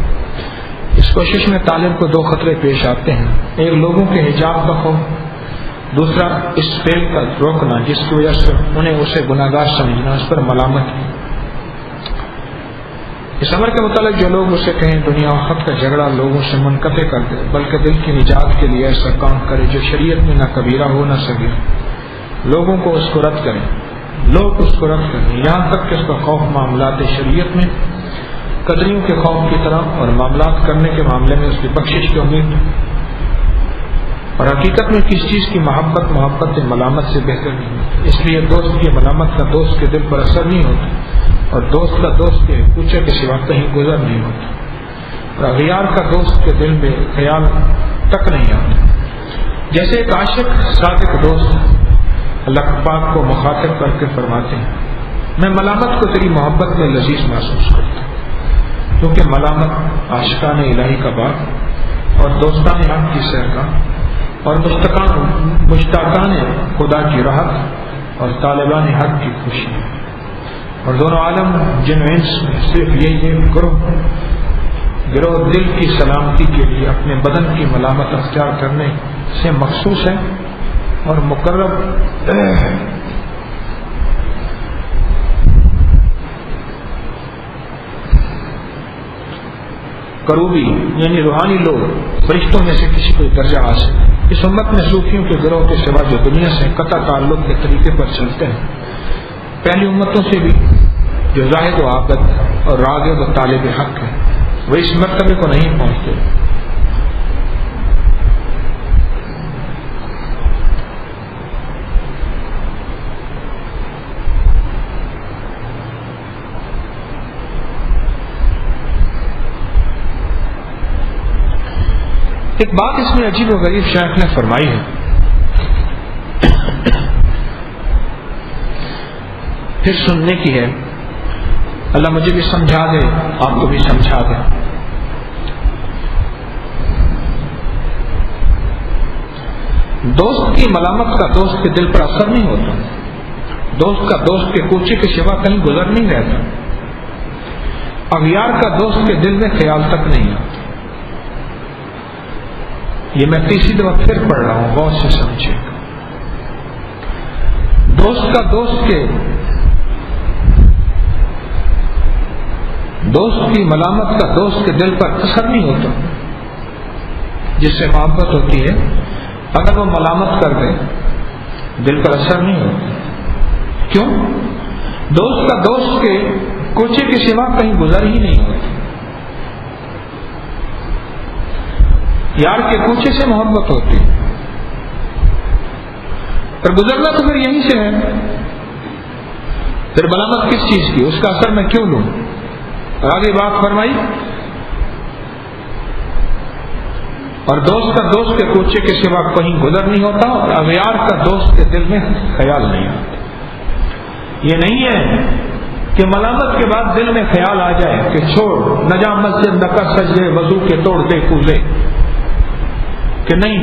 اس کوشش میں طالب کو دو خطرے پیش آتے ہیں، ایک لوگوں کے حجاب کا خوف، دوسرا اس فعل کا روکنا جس کی وجہ سے انہیں اسے گناہگار سمجھنا، اس پر ملامت کی۔ اس امر کے متعلق جو لوگ اسے کہیں دنیا و حق کا جھگڑا لوگوں سے منقطع کر دے، بلکہ دل کی نجات کے لیے ایسا کام کرے جو شریعت میں نہ کبیرہ ہو نہ صغیرہ، لوگوں کو اس کو رد کریں، لوگ اس کو رد کریں، یہاں تک کہ اس کا خوف معاملات شریعت میں قدریوں کے خوف کی طرح اور معاملات کرنے کے معاملے میں اس کی بخشش کی امید، اور حقیقت میں کس چیز کی محبت ملامت سے بہتر نہیں ہوتی۔ اس لیے دوست کی ملامت کا دوست کے دل پر اثر نہیں ہوتا، اور دوست کا دوست کے کوچے کے سوا کہیں گزر نہیں ہوتا، اور اغیار کا دوست کے دل میں خیال تک نہیں آتا۔ جیسے ایک عاشق صادق دوست اللہ پاک کو مخاطب کر کے فرماتے ہیں، میں ملامت کو تیری محبت میں لذیذ محسوس کرتا ہوں، کیونکہ ملامت عاشقان الہی کا باغ اور دوستان حق کی سرگاہ اور مشتاقان خدا کی راحت اور طالبان حق کی خوشی، اور دونوں عالم جن و انس میں صرف یہی گروہ دل کی سلامتی کے لیے اپنے بدن کی ملامت اختیار کرنے سے مخصوص ہے اور مقرب کروبی یعنی روحانی لوگ فرشتوں میں سے کسی کو درجہ حاصل ہے۔ اس امت میں صوفیوں کے گروہ کے سوا جو دنیا سے قطع تعلق کے طریقے پر چلتے ہیں، پہلی امتوں سے بھی جو زاہد و عابد اور راغب و طالب حق ہیں، وہ اس مرتبے کو نہیں پہنچتے۔ ایک بات اس میں عجیب و غریب شیخ نے فرمائی ہے، پھر سننے کی ہے، اللہ مجھے بھی سمجھا دے، آپ کو بھی سمجھا دے۔ دوست کی ملامت کا دوست کے دل پر اثر نہیں ہوتا، دوست کا دوست کے کوچے کے سوا کہیں گزر نہیں رہتا، اغیار کا دوست کے دل میں خیال تک نہیں آتا۔ یہ میں تیسری دفعہ پھر پڑھ رہا ہوں، غور سے سمجھے۔ دوست کا دوست کی ملامت کا دوست کے دل پر اثر نہیں ہوتا، جس سے محبت ہوتی ہے اگر وہ ملامت کر دے دل پر اثر نہیں ہوتا۔ کیوں؟ دوست کا دوست کے کوچے کے سوا کہیں گزر ہی نہیں ہوتی۔ یار کے کوچے سے محبت ہوتی، پر گزرنا تو پھر یہیں سے ہے، پھر ملامت کس چیز کی، اس کا اثر میں کیوں لوں؟ آگے بات فرمائی، اور دوست کا دوست کے کوچے کے سوا کہیں گزر نہیں ہوتا، اور اغیار کا دوست کے دل میں خیال نہیں آتا۔ یہ نہیں ہے کہ ملامت کے بعد دل میں خیال آ جائے کہ چھوڑ نہ جا مسجد نہ کر سجدے، وضو کے توڑ دے کوزے، کہ نہیں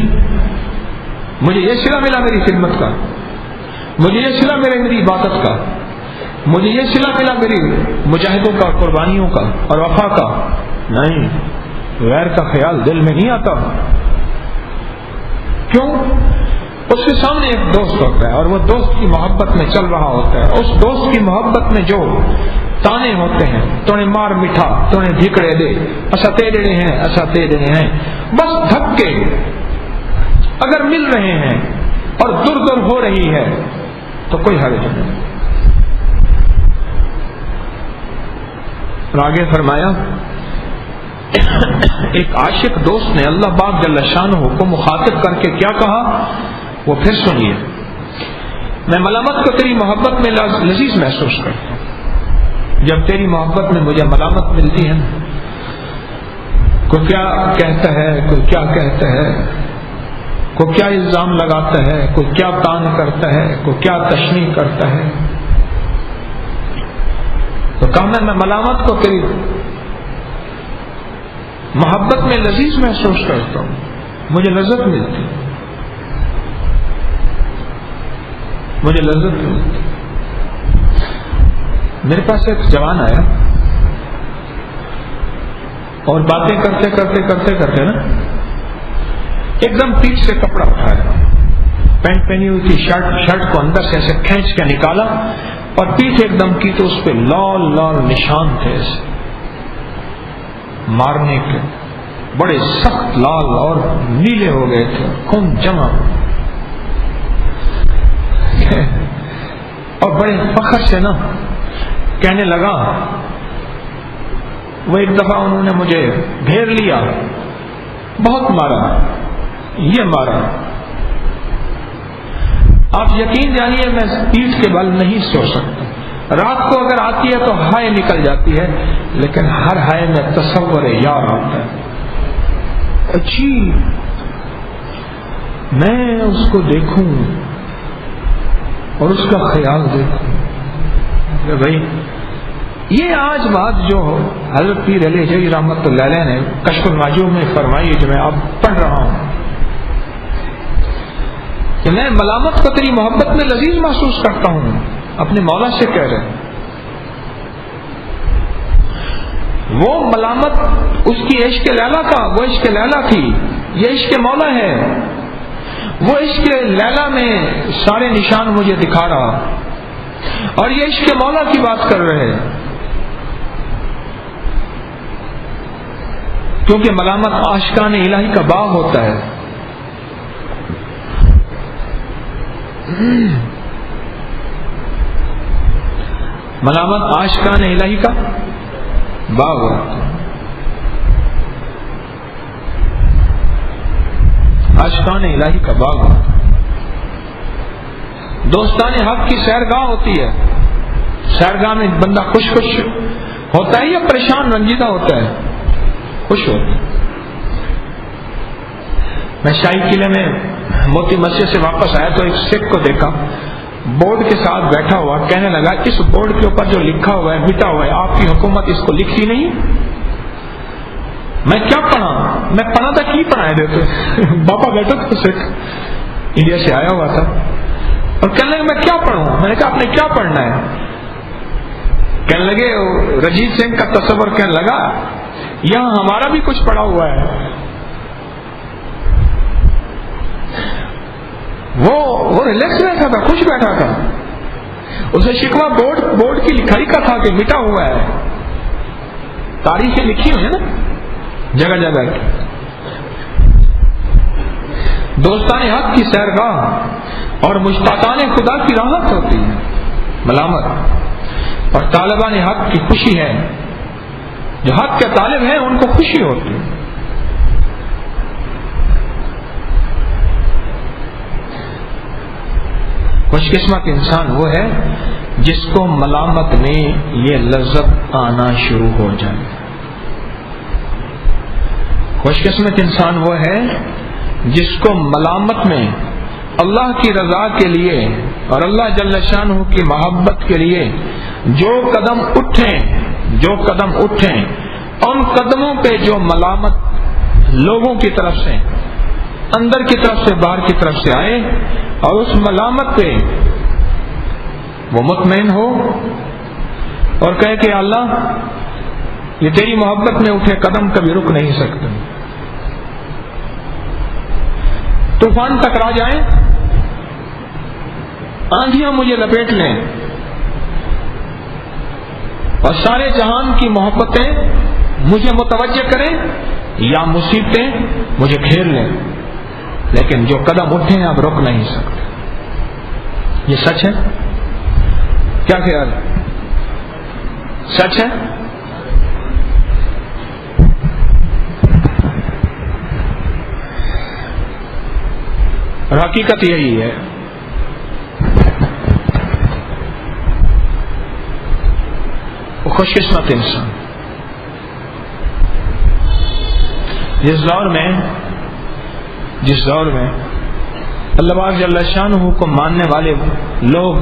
مجھے یہ صلہ ملا میری خدمت کا، مجھے یہ صلہ ملا میری عبادت کا، مجھے یہ صلہ ملا میری مجاہدوں کا، قربانیوں کا اور وفا کا۔ نہیں، غیر کا خیال دل میں نہیں آتا۔ کیوں؟ اس کے سامنے ایک دوست ہوتا ہے اور وہ دوست کی محبت میں چل رہا ہوتا ہے، اس دوست کی محبت میں جو تانے ہوتے ہیں، تونے مار مٹھا، تونے دھکڑے دے، ایسا تے دینے ہیں، ایسا تے دینے ہیں، بس دھکے اگر مل رہے ہیں اور دور دور ہو رہی ہے تو کوئی حرج نہیں۔ آگے فرمایا، ایک عاشق دوست نے اللہ پاک جل شانہ کو مخاطب کر کے کیا کہا، وہ پھر سنیے، میں ملامت کو تیری محبت میں لذیذ محسوس کرتا ہوں۔ جب تیری محبت میں مجھے ملامت ملتی ہے، کوئی کیا کہتا ہے، کوئی کیا کہتا ہے، کوئی کیا الزام لگاتا ہے، کوئی کیا تان کرتا ہے، کوئی کیا تشنیع کرتا ہے، تو کہنا میں ملامت کو تیری محبت میں لذیذ محسوس کرتا ہوں، مجھے لذت ملتی، مجھے لذت ملتی۔ میرے پاس ایک جوان آیا، اور باتیں کرتے کرتے نا ایک دم پیٹ سے کپڑا اٹھایا، پینٹ پہنی ہوئی تھی، شرٹ کو اندر سے ایسے کھینچ کے نکالا اور پیٹ ایک دم کی تو اس پہ لال لال نشان تھے ایسے مارنے کے، بڑے سخت لال اور نیلے ہو گئے تھے، خون جمع، اور بڑے فخر سے نا کہنے لگا، وہ ایک دفعہ انہوں نے مجھے گھیر لیا، بہت مارا، یہ مارا، آپ یقین جانیے میں پیٹھ کے بل نہیں سو سکتا، رات کو اگر آتی ہے تو ہائے نکل جاتی ہے، لیکن ہر ہائے میں تصور یار آتا ہے، اچھی میں اس کو دیکھوں اور اس کا خیال دیکھوں کہ بھائی یہ آج بات جو حضرت پیر علیہ جی رحمت اللہ علیہ نے کشف المحجوب میں فرمائی ہے، جو میں اب پڑھ رہا ہوں کہ میں ملامت کو تیری محبت میں لذیذ محسوس کرتا ہوں، اپنے مولا سے کہہ رہے ہیں، وہ ملامت اس کی عشق لیلا کا، وہ عشق لیلا تھی، یہ عشق مولا ہے، وہ عشق لیلا میں سارے نشان مجھے دکھا رہا، اور یہ عشق مولا کی بات کر رہے ہیں، کیونکہ ملامت عاشقان الہی کا باغ ہوتا ہے، ملامت عاشقان الہی کا باغ ہوتا ہے، عاشقان الہی کا باغ ہوتا ہے، دوستان حق کی سیرگاہ ہوتی ہے، سیرگاہ میں بندہ خوش ہوتا ہے یا پریشان رنجیدہ ہوتا ہے؟ خوش ہوتا ہے۔ میں شاہی قلعے میں موتی مسجد سے واپس آیا تو ایک سکھ کو دیکھا بورڈ کے ساتھ بیٹھا ہوا، کہنے لگا اس بورڈ کے اوپر جو لکھا ہوا ہے مٹا ہوا ہے، آپ کی حکومت اس کو لکھتی نہیں؟ میں کیا پڑھا، میں پڑھا تھا کی پڑھائے دیتے باپا بیٹھا تھا، سکھ انڈیا سے آیا ہوا تھا، اور کہنے لگے میں کیا پڑھوں، میں نے کہا آپ نے کیا پڑھنا ہے؟ کہنے لگے رجیت سنگھ کا تصور، کہنے لگا یہاں ہمارا بھی کچھ پڑا ہوا ہے، وہ ریلیکس بیٹھا تھا، خوش بیٹھا تھا، اسے شکوہ بورڈ کی لکھائی کا تھا کہ مٹا ہوا ہے، تاریخیں لکھی ہوئی ہیں نا جگہ جگہ کی۔ دوستان حق کی سیرگاہ اور مشتاقان خدا کی راحت ہوتی ہے ملامت، اور طالبان حق کی خوشی ہے، جو حق کے طالب ہیں ان کو خوشی ہوتی ہے۔ خوش قسمت انسان وہ ہے جس کو ملامت میں یہ لذت آنا شروع ہو جائے، خوش قسمت انسان وہ ہے جس کو ملامت میں اللہ کی رضا کے لیے اور اللہ جل شانہ کی محبت کے لیے جو قدم اٹھیں ان قدموں پہ جو ملامت لوگوں کی طرف سے، اندر کی طرف سے باہر کی طرف سے آئے، اور اس ملامت پہ وہ مطمئن ہو اور کہے کہ اللہ یہ تیری محبت میں اٹھے قدم کبھی رک نہیں سکتے، طوفان ٹکرا جائیں، آندھیاں مجھے لپیٹ لیں، اور سارے جہان کی محبتیں مجھے متوجہ کریں یا مصیبتیں مجھے گھیر لیں، لیکن جو قدم اٹھیں اب رک نہیں سکتے۔ یہ سچ ہے؟ کیا خیال ہے؟ سچ ہے؟ اور حقیقت یہی ہے۔ وہ خوش قسمت انسان جس دور میں اللہ پاک جل شانہ کو ماننے والے لوگ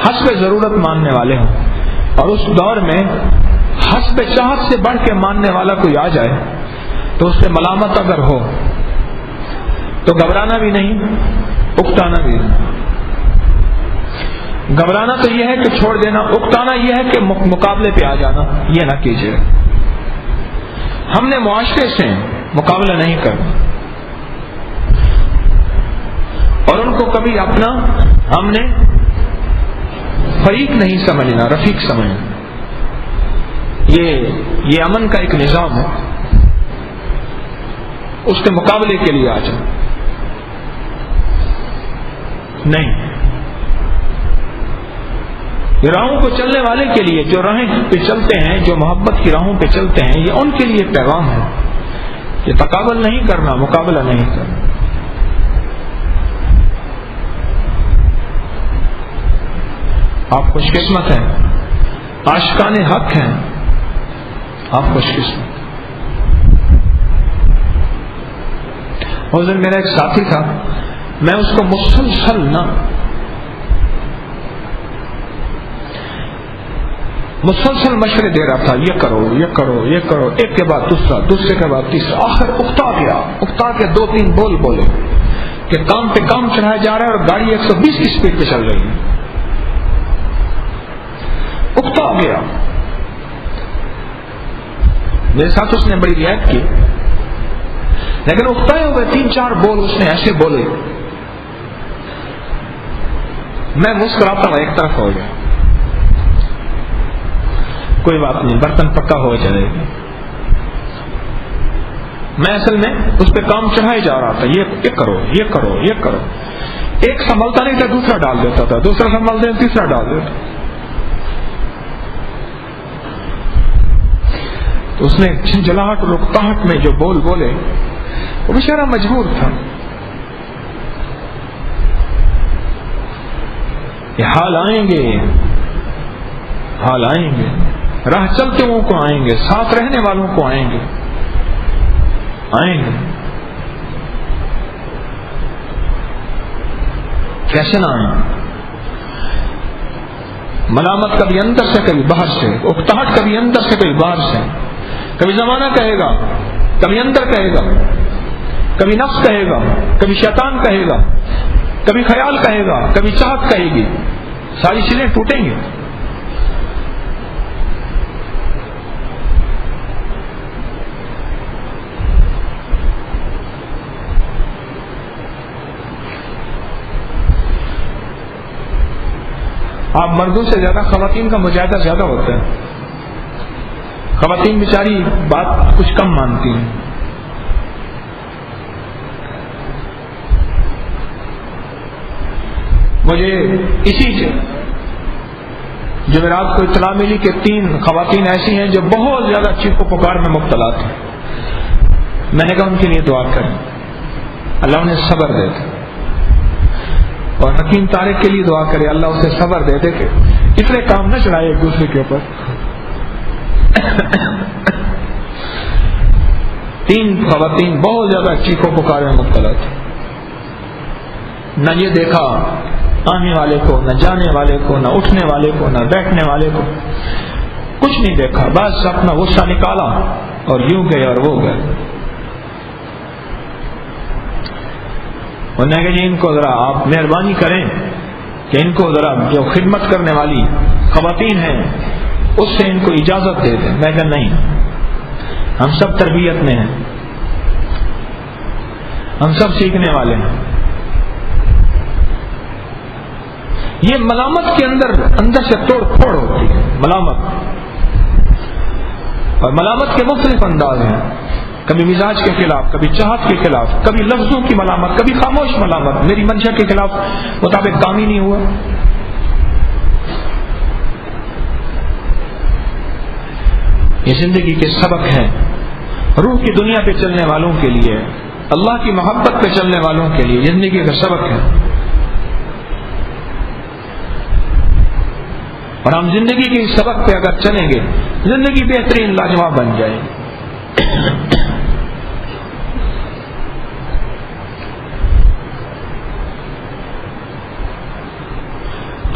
حسب ضرورت ماننے والے ہوں، اور اس دور میں حسب چاہت سے بڑھ کے ماننے والا کوئی آ جائے تو اس سے ملامت اگر ہو تو گھبرانا بھی نہیں، اکتانا بھی نہیں۔ گھبرانا تو یہ ہے کہ چھوڑ دینا، اکتانا یہ ہے کہ مقابلے پہ آ جانا، یہ نہ کیجیے۔ ہم نے معاشرے سے مقابلہ نہیں کرنا، اور ان کو کبھی اپنا ہم نے فریق نہیں سمجھنا، رفیق سمجھنا۔ یہ امن کا ایک نظام ہے، اس کے مقابلے کے لیے آ جائیں نہیں۔ راہوں کو چلنے والے کے لیے، جو راہیں پہ چلتے ہیں، جو محبت کی راہوں پہ چلتے ہیں، یہ ان کے لیے پیغام ہے کہ تقابل نہیں کرنا، مقابلہ نہیں کرنا۔ آپ خوش قسمت ہیں، عاشقان حق ہیں، آپ خوش قسمت۔ اس دن میرا ایک ساتھی تھا، میں اس کو مسلسل مشورے دے رہا تھا، یہ کرو یہ کرو یہ کرو، ایک کے بعد دوسرا، دوسرے کے بعد تیسرا، آخر اکتا کے 2-3 بول بولے کہ کام پہ کام چڑھایا جا رہا ہے اور گاڑی 120 کی سپیڈ پہ چل رہی ہے۔ اکتا گیا، میرے ساتھ اس نے بڑی رعایت کی، لیکن اکتائے ہوئے 3-4 بول اس نے ایسے بولے، میں مسکراتا ہوں، ایک طرف ہو گیا، کوئی بات نہیں، برتن پکا ہو جائے گا۔ میں اصل میں اس پہ کام چڑھائے جا رہا تھا، یہ کرو یہ کرو یہ کرو، ایک سنبھلتا نہیں تھا دوسرا ڈال دیتا تھا، دوسرا سنبھلتے تیسرا ڈال دیتا۔ تو اس نے جھنجھلاہٹ اور اکتاہٹ میں جو بول بولے، وہ بیچارہ مجبور تھا۔ یہ حال آئیں گے، حال آئیں گے، راہ چلتے ہوں کو آئیں گے، ساتھ رہنے والوں کو آئیں گے، آئیں گے، کیسے نہ آئیں؟ ملامت کبھی اندر سے کبھی باہر سے، اکتاہٹ کبھی اندر سے کبھی باہر سے، کبھی زمانہ کہے گا، کبھی اندر کہے گا، کبھی نفس کہے گا، کبھی شیطان کہے گا، کبھی خیال کہے گا، کبھی چاہت کہے گی، ساری چیزیں ٹوٹیں گی۔ آپ مردوں سے زیادہ خواتین کا مجاہدہ زیادہ ہوتا ہے، خواتین بیچاری بات کچھ کم مانتی ہیں۔ مجھے اسی جمعرات کو اطلاع ملی کہ 3 خواتین ایسی ہیں جو بہت زیادہ چیخو پکار میں مبتلا تھیں۔ میں نے کہا ان کے لیے دعا کریں، اللہ انہیں صبر دے دے، اور حکیم طارق کے لیے دعا کرے، اللہ اسے صبر دے دے کہ اتنے کام نہ چڑھائے ایک دوسرے کے اوپر۔ 3 خواتین بہت زیادہ چیخو پکار میں مبتلا تھی، نہ یہ دیکھا آنے والے کو، نہ جانے والے کو، نہ اٹھنے والے کو، نہ بیٹھنے والے کو، کچھ نہیں دیکھا، بس اپنا غصہ نکالا اور یوں گئے اور وہ گئے۔ انہوں نے کہا جی ان کو ذرا آپ مہربانی کریں کہ ان کو ذرا جو خدمت کرنے والی خواتین ہیں اس سے ان کو اجازت دے دیں۔ میں کہا نہیں، ہم سب تربیت میں ہیں، ہم سب سیکھنے والے ہیں۔ یہ ملامت کے اندر سے توڑ پھوڑ ہوتی ہے ملامت، اور ملامت کے مختلف انداز ہیں، کبھی مزاج کے خلاف، کبھی چاہت کے خلاف، کبھی لفظوں کی ملامت، کبھی خاموش ملامت، میری منشا کے خلاف مطابق کام ہی نہیں ہوا۔ یہ زندگی کے سبق ہیں، روح کی دنیا پہ چلنے والوں کے لیے، اللہ کی محبت پہ چلنے والوں کے لیے زندگی کا سبق ہے، اور ہم زندگی کے سبق پہ اگر چلیں گے زندگی بہترین لاجواب بن جائے گی۔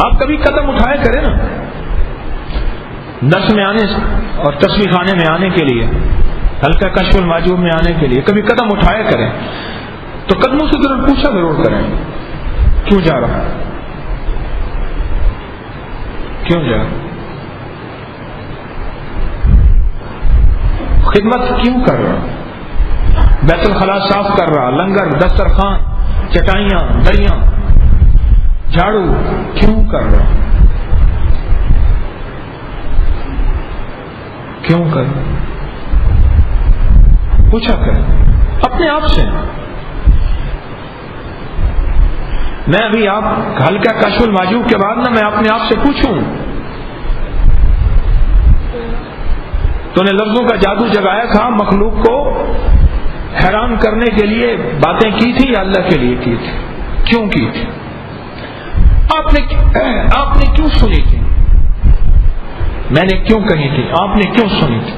آپ کبھی قدم اٹھائے کریں نا، درس میں آنے اور تصویر خانے میں آنے کے لیے، ہلکا کشف الماجور میں آنے کے لیے کبھی قدم اٹھائے کریں تو قدموں سے ضرور پوچھا ضرور کریں کیوں جا رہا ہے، کیوں جا رہا، خدمت کیوں کر رہا؟ بیت الخلاء صاف کر رہا، لنگر، دسترخوان، چٹائیاں، دریاں، جھاڑو کیوں کر رہا؟ کیوں کر رہا؟ پوچھا کریں اپنے آپ سے. میں ابھی آپ ہلکا کشف المعجوب کے بعد میں اپنے آپ سے پوچھوں تو نے لفظوں کا جادو جگایا تھا، مخلوق کو حیران کرنے کے لیے باتیں کی تھی یا اللہ کے لیے کی تھی؟ کیوں کی تھی؟ آپ نے کیوں سنی تھی؟ میں نے کیوں کہی تھی؟ آپ نے کیوں سنی تھی؟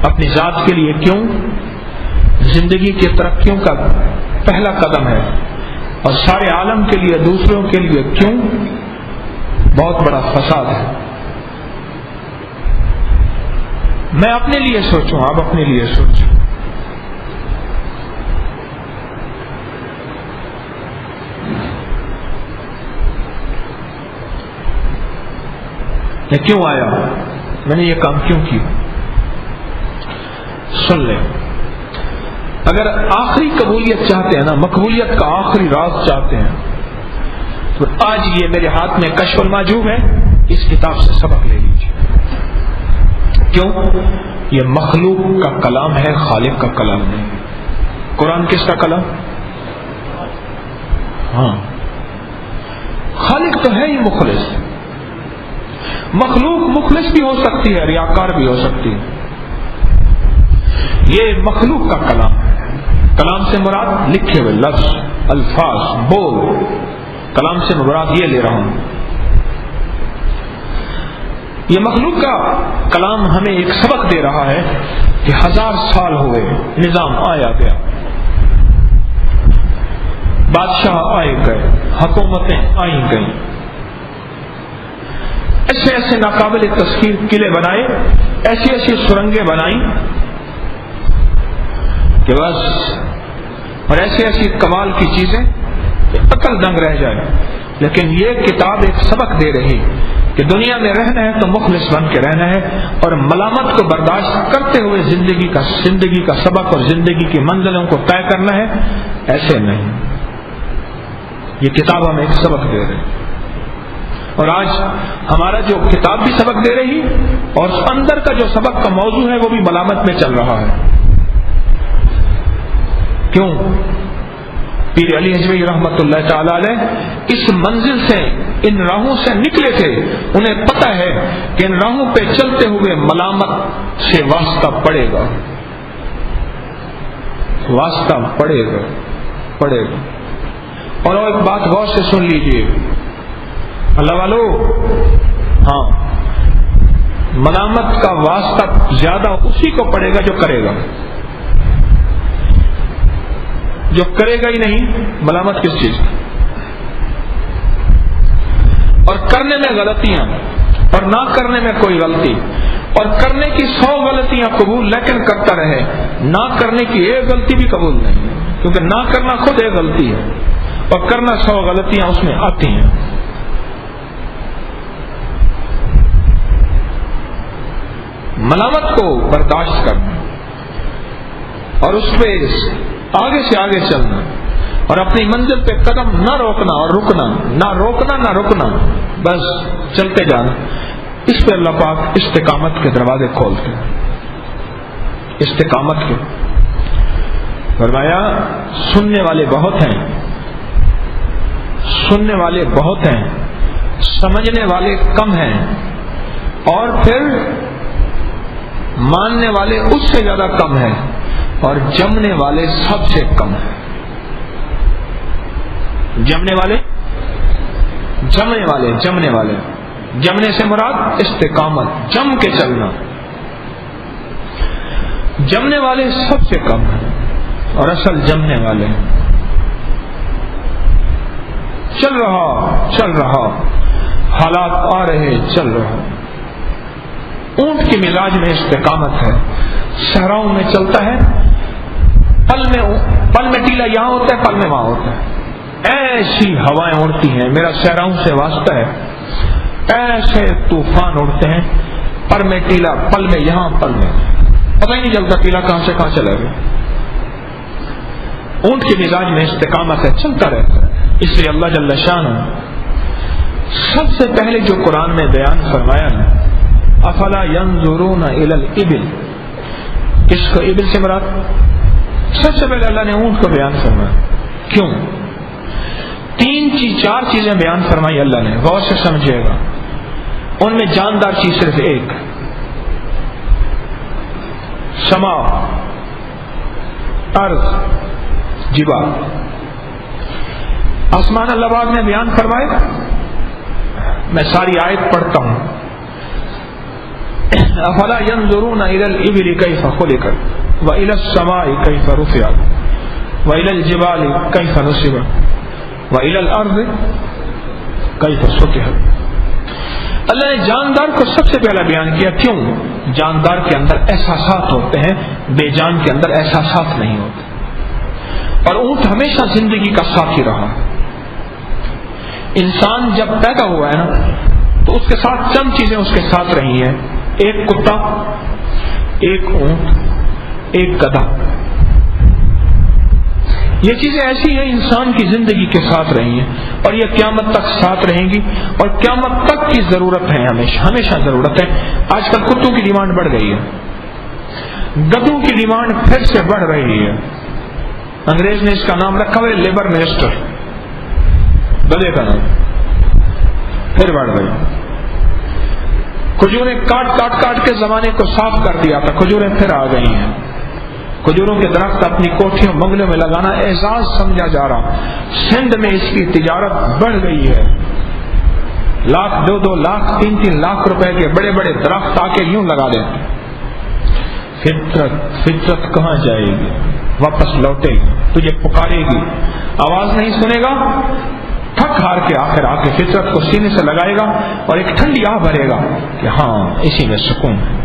اپنی ذات کے لیے کیوں؟ زندگی کی ترقیوں کا پہلا قدم ہے. اور سارے عالم کے لیے، دوسروں کے لیے کیوں؟ بہت بڑا فساد ہے. میں اپنے لیے سوچوں، آپ اپنے لیے سوچیں. میں کیوں آیا؟ میں نے یہ کام کیوں کیا؟ سن لیں. اگر آخری قبولیت چاہتے ہیں نا، مقبولیت کا آخری راز چاہتے ہیں، تو آج یہ میرے ہاتھ میں کشف المعجوب ہے، اس کتاب سے سبق لے لیجیے. کیوں؟ یہ مخلوق کا کلام ہے، خالق کا کلام نہیں. قرآن کس کا کلام؟ ہاں، خالق تو ہے ہی مخلص. مخلوق مخلص بھی ہو سکتی ہے، ریاکار بھی ہو سکتی ہے. یہ مخلوق کا کلام ہے. کلام سے مراد لکھے ہوئے لفظ، الفاظ، بول. کلام سے مراد یہ لے رہا ہوں. یہ مخلوق کا کلام ہمیں ایک سبق دے رہا ہے کہ 1000 سال ہوئے، نظام آیا گیا، بادشاہ آئے گئے، حکومتیں آئی گئیں، ایسے ایسے ناقابل تسخیر قلعے بنائے، ایسی ایسی سرنگیں بنائیں کہ بس، اور ایسی ایسی کمال کی چیزیں عقل دنگ رہ جائے. لیکن یہ کتاب ایک سبق دے رہی کہ دنیا میں رہنا ہے تو مخلص بن کے رہنا ہے، اور ملامت کو برداشت کرتے ہوئے زندگی کا سبق اور زندگی کی منزلوں کو طے کرنا ہے. ایسے نہیں. یہ کتاب ہمیں ایک سبق دے رہی، اور آج ہمارا جو کتاب بھی سبق دے رہی، اور اندر کا جو سبق کا موضوع ہے وہ بھی ملامت میں چل رہا ہے. کیوں؟ پیر علی حجوی رحمت اللہ تعالی علیہ اس منزل سے، ان راہوں سے نکلے تھے. انہیں پتہ ہے کہ ان راہوں پہ چلتے ہوئے ملامت سے واسطہ پڑے گا، واسطہ پڑے گا. اور ایک بات غور سے سن لیجئے اللہ والو، ہاں، ملامت کا واسطہ زیادہ اسی کو پڑے گا جو کرے گا. جو کرے گا ہی نہیں، ملامت کس چیز کی؟ اور کرنے میں غلطیاں، اور نہ کرنے میں کوئی غلطی، اور کرنے کی 100 غلطیاں قبول لیکن کرتا رہے، نہ کرنے کی ایک غلطی بھی قبول نہیں، کیونکہ نہ کرنا خود ایک غلطی ہے، اور کرنا 100 غلطیاں اس میں آتی ہیں. ملامت کو برداشت کرنا، اور اس پہ آگے سے آگے چلنا، اور اپنی منزل پہ قدم نہ روکنا اور رکنا، نہ رکنا، بس چلتے جانا. اس پہ اللہ پاک استقامت کے دروازے کھولتے ہیں. استقامت کے فرمایا سننے والے بہت ہیں، سمجھنے والے کم ہیں، اور پھر ماننے والے اس سے زیادہ کم ہیں، اور جمنے والے سب سے کم ہیں. جمنے سے مراد استقامت، جم کے چلنا. جمنے والے سب سے کم ہیں، اور اصل جمنے والے چل رہا، حالات آ رہے، چل رہا. اونٹ کی مزاج میں استقامت ہے، صحراؤں میں چلتا ہے، پل میں ٹیلا یہاں ہوتا ہے، پل میں وہاں ہوتا ہے. ایسی ہوائیں اڑتی ہیں، میرا صحراؤں سے واسطہ ہے، ایسے طوفان اڑتے ہیں، پر میں ٹیلا، پل میں یہاں، پل میں، پتہ ہی نہیں چلتا ٹیلا کہاں سے کہاں چلا گیا۔ اونٹ کے مزاج میں استقامت ہے، چلتا رہتا ہے۔ اس لیے اللہ جل شانہ سب سے پہلے جو قرآن میں بیان فرمایا نا، افلا ينظرون الى الابل، کس کو ابل سے مراد؟ سب سے پہلے اللہ نے اونٹ کو بیان فرمایا۔ کیوں؟ چار چیزیں بیان فرمائی اللہ نے، غور سے سمجھے گا۔ ان میں جاندار چیز صرف ایک، سما، ارض، جبال۔ آسمان اللہ پاک نے بیان فرمائے، میں ساری آیت پڑھتا ہوں۔ افلا ينظرون الى الابل كيف خلقت والى السماء كيف رفعت والى الجبال كيف نصبت والى الارض كيف سطحت۔ اللہ نے جاندار کو سب سے پہلا بیان کیا۔ کیوں؟ جاندار کے اندر احساسات ہوتے ہیں، بے جان کے اندر احساسات نہیں ہوتے۔ اور اونٹ ہمیشہ زندگی کا ساتھی رہا۔ انسان جب پیدا ہوا ہے نا تو اس کے ساتھ چند چیزیں اس کے ساتھ رہی ہیں، ایک کتا، ایک اونٹ، ایک گدھا۔ یہ چیزیں ایسی ہیں انسان کی زندگی کے ساتھ رہی ہیں اور یہ قیامت تک ساتھ رہیں گی، اور قیامت تک کی ضرورت ہے، ہمیشہ ضرورت ہے۔ آج کل کتوں کی ڈیمانڈ بڑھ گئی ہے، گدھوں کی ڈیمانڈ پھر سے بڑھ رہی ہے۔ انگریز نے اس کا نام رکھا ہے لیبر منسٹر، گدھے کا نام، پھر بڑھ گئی۔ کھجوریں کاٹ کے زمانے کو صاف کر دیا تھا، کھجوریں پھر آ گئی ہیں۔ کھجوروں کے درخت اپنی کوٹھیوں بنگلوں میں لگانا اعزاز سمجھا جا رہا۔ سندھ میں اس کی تجارت بڑھ گئی ہے، لاکھ، 2 لاکھ، 3 لاکھ روپے کے بڑے بڑے درخت آ کے یوں لگا دیتے۔ فطرت کہاں جائے گی؟ واپس لوٹے گی، تجھے پکارے گی، آواز نہیں سنے گا، تھک ہار کے آخر آ کے فطرت کو سینے سے لگائے گا اور ایک ٹھنڈی آہ بھرے گا کہ ہاں اسی میں سکون ہے۔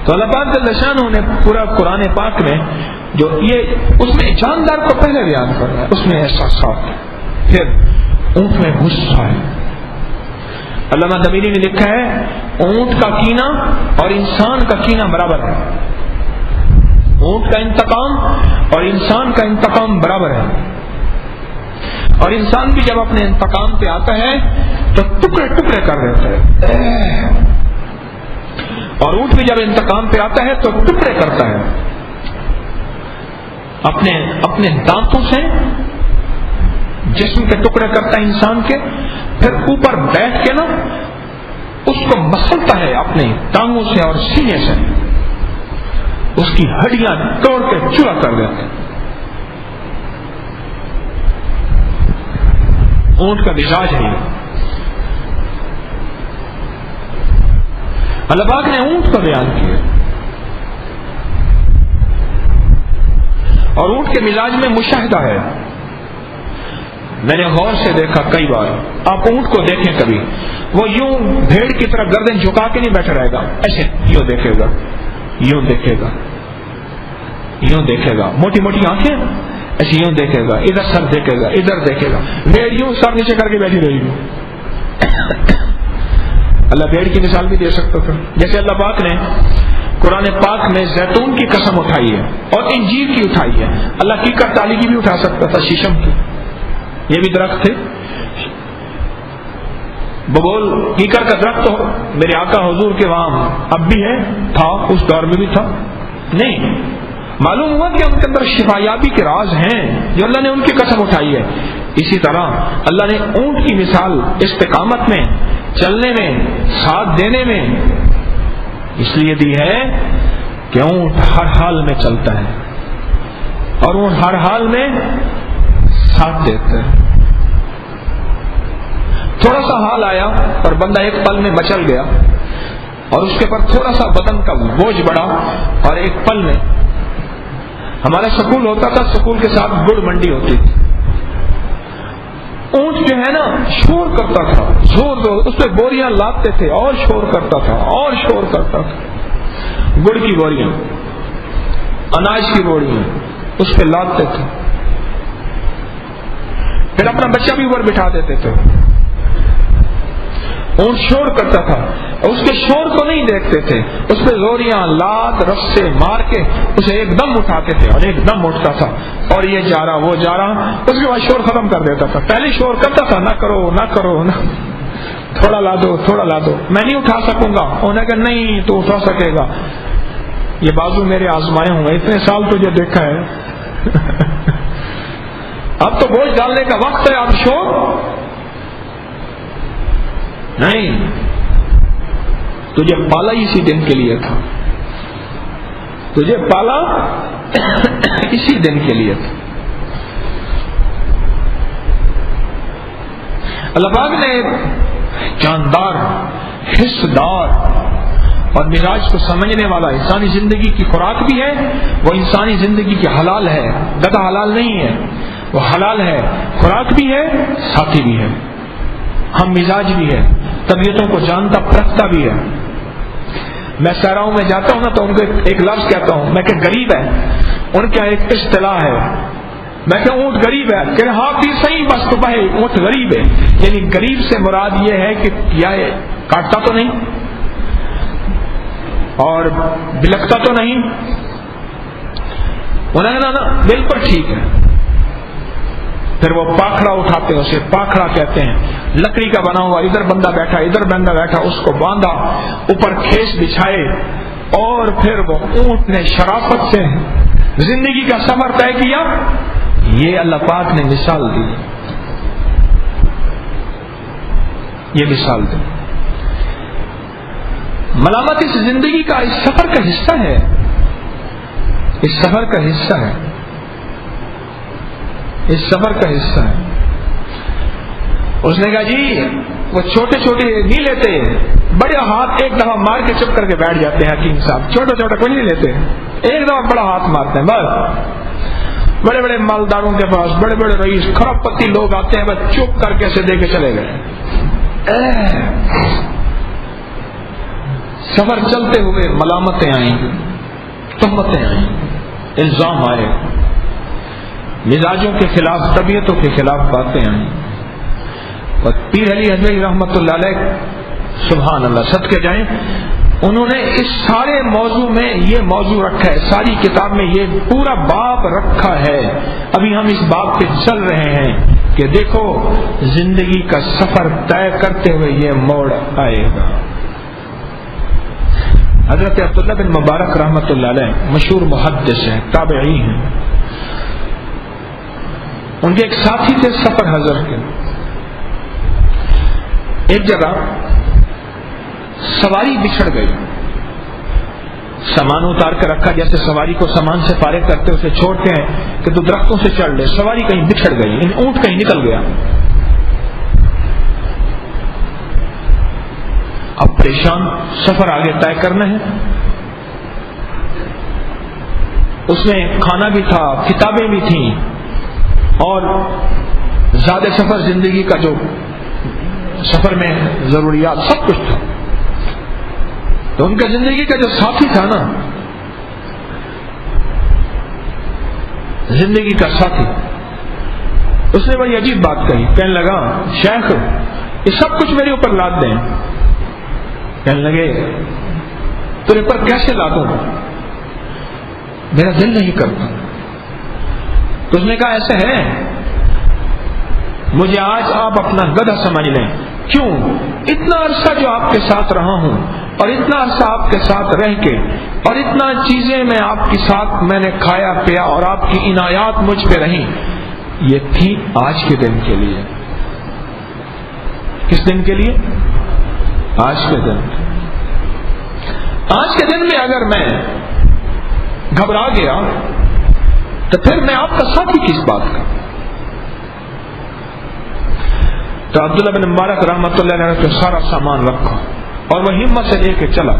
تو اللہ پاک جل شانہ نے پورا قرآن پاک میں جو یہ، اس میں جاندار کو پہلے بیان کر رہا ہے، اس میں احساسات ہے، پھر اونٹ میں غصہ ہے۔ علامہ دمیری نے لکھا ہے اونٹ کا کینہ اور انسان کا کینہ برابر ہے، اونٹ کا انتقام اور انسان کا انتقام برابر ہے۔ اور انسان بھی جب اپنے انتقام پہ آتا ہے تو ٹکڑے ٹکڑے کر دیتا ہے، اور اونٹ بھی جب انتقام پہ آتا ہے تو ٹکڑے کرتا ہے، اپنے دانتوں سے جسم کے ٹکڑے کرتا ہے انسان کے، پھر اوپر بیٹھ کے نا اس کو مسلتا ہے اپنے ٹانگوں سے اور سینے سے، اس کی ہڈیاں توڑ کے چورا کر دیتا ہے۔ اونٹ کا مزاج ہے۔ اللہ پاک نے اونٹ کا بیان کیا اور اونٹ کے مزاج میں مشاہدہ ہے۔ میں نے غور سے دیکھا کئی بار، آپ اونٹ کو دیکھیں کبھی، وہ یوں بھیڑ کی طرح گردن جھکا کے نہیں بیٹھا رہے گا، ایسے یوں دیکھے گا، یوں دیکھے گا، یوں دیکھے گا، موٹی موٹی آنکھیں ایسے یوں دیکھے گا، ادھر سر دیکھے گا، ادھر دیکھے گا، بھیڑ یوں سر نیچے کر کے بیٹھی رہے گی۔ اللہ بھیڑ کی مثال بھی دے سکتا تھا، جیسے اللہ پاک نے قرآن پاک میں زیتون کی قسم اٹھائی ہے اور انجیر کی اٹھائی ہے، اللہ کیکر ٹالی کی بھی اٹھا سکتا تھا، شیشم کی، یہ بھی درخت تھے۔ ببول کیکر کا درخت تو میرے آقا حضور کے وہاں اب بھی ہے، تھا اس دور میں بھی تھا، نہیں، معلوم ہوا کہ ان کے اندر شفایابی کے راز ہیں جو اللہ نے ان کی قسم اٹھائی ہے۔ اسی طرح اللہ نے اونٹ کی مثال استقامت میں، چلنے میں، ساتھ دینے میں اس لیے دی ہے کہ اونٹ ہر حال میں چلتا ہے اور اونٹ ہر حال میں ساتھ دیتا ہے۔ تھوڑا سا حال آیا اور بندہ ایک پل میں مچل گیا اور اس کے پر تھوڑا سا بدن کا بوجھ بڑھا اور ایک پل میں، ہمارا سکول ہوتا تھا، سکول کے ساتھ گڑ منڈی ہوتی تھی، اونٹ جو ہے نا شور کرتا تھا، زور زور، اس پہ بوریاں لادتے تھے اور شور کرتا تھا اور شور کرتا تھا، گڑ کی بوریاں، اناج کی بوریاں اس پہ لادتے تھے، پھر اپنا بچہ بھی اوپر بٹھا دیتے تھے، اونٹ شور کرتا تھا، اس کے شور کو نہیں دیکھتے تھے، اس پہ زوریاں لات رسے مار کے اسے ایک دم اٹھاتے تھے اور ایک دم اٹھتا تھا اور یہ جا رہا وہ جا رہا، اس کے بعد شور ختم کر دیتا تھا۔ پہلے شور کرتا تھا نہ کرو نہ کرو نہ، تھوڑا لا دو تھوڑا لا دو، میں نہیں اٹھا سکوں گا، انہوں نے کہا نہیں تو اٹھا سکے گا، یہ بازو میرے آزمائے ہوں گے، اتنے سال تجھے دیکھا ہے اب تو بوجھ ڈالنے کا وقت ہے، اب شور نہیں، تجھے پالا اسی دن کے لیے تھا، تجھے پالا اسی دن کے لیے تھا۔ اللہ پاک نے جاندار، حصدار اور مزاج کو سمجھنے والا انسانی زندگی کی خوراک بھی ہے، وہ انسانی زندگی کی حلال ہے، گدا حلال نہیں ہے، وہ حلال ہے، خوراک بھی ہے، ساتھی بھی ہے، ہم مزاج بھی ہے، طبیعتوں کو جانتا پرکھتا بھی ہے۔ میں صحراؤں میں جاتا ہوں نا تو ان کو ایک لفظ کہتا ہوں، میں کہ غریب ہے، ان کا ایک اصطلاح ہے، میں کہ اونٹ غریب ہے، کہ ہاں بھی صحیح بس تو بھائی اونٹ غریب ہے، یعنی غریب سے مراد یہ ہے کہ یا کاٹتا تو نہیں اور بلکتا تو نہیں، انہوں نے نا بالکل ٹھیک ہے۔ پھر وہ پاکھڑا اٹھاتے ہیں، اسے پاکھڑا کہتے ہیں، لکڑی کا بنا ہوا، ادھر بندہ بیٹھا ادھر بندہ بیٹھا، اس کو باندھا، اوپر کھیس بچھائے، اور پھر وہ اونٹ نے شرافت سے زندگی کا سفر طے کیا۔ یہ اللہ پاک نے مثال دی، یہ مثال دی۔ ملامت اس زندگی کا، اس سفر کا حصہ ہے، اس سفر کا حصہ ہے، اس سفر کا حصہ ہے۔ اس نے کہا جی وہ چھوٹے چھوٹے نہیں لیتے، بڑے ہاتھ ایک دفعہ مار کے چپ کر کے بیٹھ جاتے ہیں حکیم صاحب، چھوٹا چھوٹا کوئی نہیں لیتے، ایک دفعہ بڑا ہاتھ مارتے ہیں بس۔ بڑے بڑے مالداروں کے پاس بڑے بڑے رئیس کھرب پتی لوگ آتے ہیں، بس چپ کر کے اسے دے کے چلے گئے۔ سفر چلتے ہوئے ملامتیں آئیں گی، تہمتیں آئیں گی، الزام آئے، مزاجوں کے خلاف، طبیعتوں کے خلاف باتیں آئیں۔ اور پیر علی حضرت رحمۃ اللہ علیہ، سبحان اللہ، صدقے جائیں، انہوں نے اس سارے موضوع میں یہ موضوع رکھا ہے، ساری کتاب میں یہ پورا باب رکھا ہے۔ ابھی ہم اس باب پہ چل رہے ہیں کہ دیکھو زندگی کا سفر طے کرتے ہوئے یہ موڑ آئے گا۔ حضرت عبداللہ بن مبارک رحمۃ اللہ علیہ مشہور محدث ہیں، تابعی ہیں، ان کے ایک ساتھی تھے سفر حضر کے، ایک جگہ سواری بچھڑ گئی، سامان اتار کر رکھا، جیسے سواری کو سامان سے فارغ کرتے اسے چھوڑتے ہیں کہ تو درختوں سے چڑھ لے، سواری کہیں بچھڑ گئی، اونٹ کہیں نکل گیا۔ اب پریشان، سفر آگے طے کرنا ہے، اس میں کھانا بھی تھا، کتابیں بھی تھیں، اور زیادہ سفر زندگی کا جو سفر میں ضروریات سب کچھ تھا۔ تو ان کا زندگی کا جو ساتھی تھا نا، زندگی کا ساتھی، اس نے بڑی عجیب بات کہی، کہنے لگا شیخ یہ سب کچھ میرے اوپر لاد دیں۔ کہنے لگے تیرے پر کیسے لادوں، میرا دل نہیں کرتا۔ تو اس نے کہا ایسا ہے، مجھے آج آپ اپنا گدھا سمجھ لیں، کیوں؟ اتنا عرصہ جو آپ کے ساتھ رہا ہوں، اور اتنا عرصہ آپ کے ساتھ رہ کے، اور اتنا چیزیں میں آپ کے ساتھ میں نے کھایا پیا، اور آپ کی عنایات مجھ پہ رہی، یہ تھی آج کے دن کے لیے۔ کس دن کے لیے؟ آج کے دن۔ آج کے دن میں اگر میں گھبرا گیا تو پھر میں آپ کا ساتھی کس بات کا؟ تو عبداللہ بن مبارک رحمۃ اللہ علیہ نے سارا سامان رکھا اور وہ ہمت سے لے کے چلا،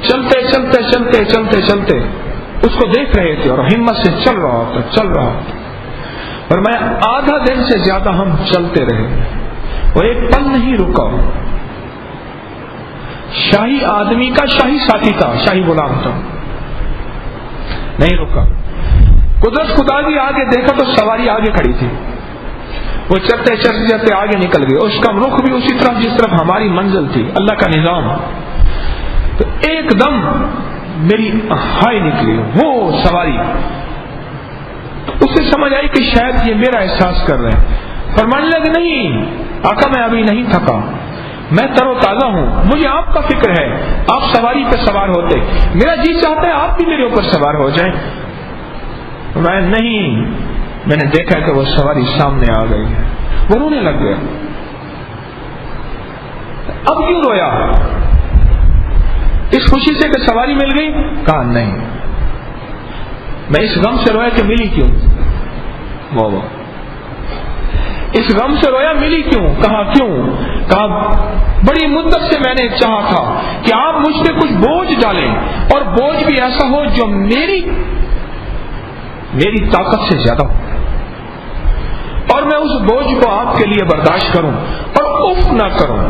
چلتے چلتے چلتے چلتے چلتے اس کو دیکھ رہے تھے اور ہمت سے چل رہا ہوتا، اور میں آدھا دن سے زیادہ ہم چلتے رہے، وہ ایک پل نہیں رکا۔ شاہی آدمی کا شاہی ساتھی تھا، شاہی غلام تھا، نہیں رکا۔ قدرت خدا بھی آگے دیکھا تو سواری آگے کھڑی تھی، وہ چلتے چلتے چلتے آگے نکل گئے، اس کا رخ بھی اسی طرف جس طرف ہماری منزل تھی، اللہ کا نظام۔ تو ایک دم میری ہائی نکلی وہ سواری، اسے سمجھ آئی کہ شاید یہ میرا احساس کر رہے ہیں۔ فرمانے لگے نہیں آقا میں ابھی نہیں تھکا، میں تر و تازہ ہوں، مجھے آپ کا فکر ہے، آپ سواری پہ سوار ہوتے، میرا جی چاہتا ہے آپ بھی میرے اوپر سوار ہو جائیں۔ میں نہیں، میں نے دیکھا کہ وہ سواری سامنے آ گئی ہے، وہ رونے لگ گیا۔ اب کیوں رویا؟ اس خوشی سے کہ سواری مل گئی؟ کہا نہیں، میں اس غم سے رویا کہ ملی کیوں؟ واہ، اس غم سے رویا ملی کیوں؟ کہا کیوں؟ کہا بڑی مدت سے میں نے چاہا تھا کہ آپ مجھ پہ کچھ بوجھ ڈالیں، اور بوجھ بھی ایسا ہو جو میری طاقت سے زیادہ ہو، اور میں اس بوجھ کو آپ کے لیے برداشت کروں اور اف نہ کروں،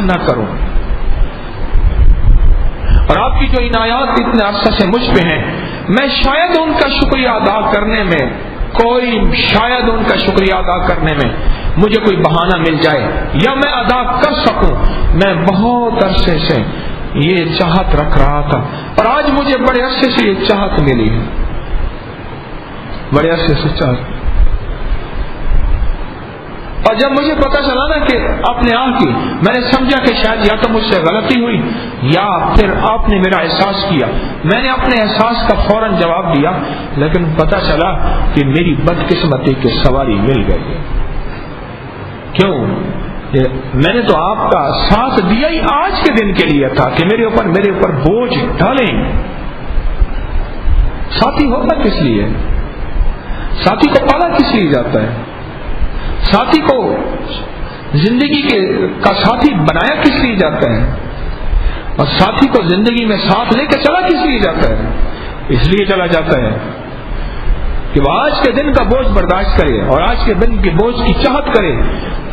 نہ کروں۔ اور آپ کی جو عنایات اتنے عرصہ سے مجھ پہ ہیں، میں شاید ان کا شکریہ ادا کرنے میں مجھے کوئی بہانہ مل جائے یا میں ادا کر سکوں۔ میں بہت عرصے سے یہ چاہت رکھ رہا تھا، اور آج مجھے بڑے عرصے سے یہ چاہت ملی ہے، بڑے عرصے سے چاہت۔ اور جب مجھے پتا چلا نا کہ اپنے آپ کی، میں نے سمجھا کہ شاید یا تو مجھ سے غلطی ہوئی یا پھر آپ نے میرا احساس کیا۔ میں نے اپنے احساس کا فوراً جواب دیا، لیکن پتا چلا کہ میری بدقسمتی کی سواری مل گئی۔ کیوں؟ میں نے تو آپ کا ساتھ دیا ہی آج کے دن کے لیے تھا کہ میرے اوپر بوجھ ڈالیں۔ ساتھی ہوتا کس لیے؟ ساتھی کو پالا کس لیے جاتا ہے؟ ساتھی کو زندگی کا ساتھی بنایا کس لیے جاتا ہے؟ اور ساتھی کو زندگی میں ساتھ لے کے چلا کس لیے جاتا ہے؟ اس لیے چلا جاتا ہے کہ وہ آج کے دن کا بوجھ برداشت کرے، اور آج کے دن کے بوجھ کی چاہت کرے،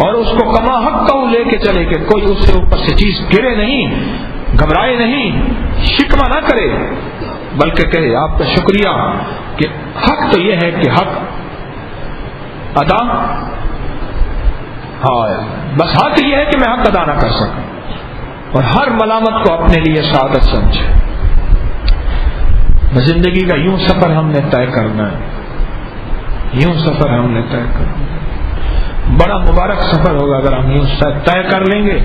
اور اس کو کما حق کا لے کے چلے کہ کوئی اس سے اوپر سے چیز گرے نہیں، گھبرائے نہیں، شکوہ نہ کرے، بلکہ کہے آپ کا شکریہ کہ حق تو یہ ہے کہ حق ادا، بس حق یہ ہے کہ میں حق ادا نہ کر سکوں، اور ہر ملامت کو اپنے لیے سعادت سمجھے۔ زندگی کا یوں سفر ہم نے طے کرنا ہے، یوں سفر ہم نے طے کرنا ہے۔ بڑا مبارک سفر ہوگا اگر ہم یوں طے کر لیں گے۔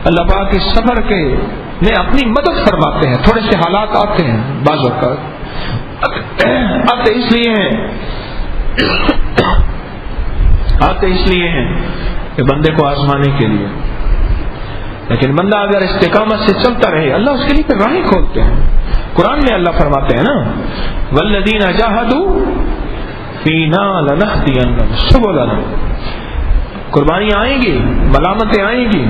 اللہ پاک اس سفر کے میں اپنی مدد فرماتے ہیں۔ تھوڑے سے حالات آتے ہیں بعض اوقات، آتے اس لیے ہیں کہ بندے کو آزمانے کے لیے، لیکن بندہ اگر استقامت سے چلتا رہے اللہ اس کے لیے پھر راہیں کھولتے ہیں۔ قرآن میں اللہ فرماتے ہیں نا، والذین جاہدوا فینا لنہدینہم سبلنا، قربانیاں آئیں گی، ملامتیں آئیں گی،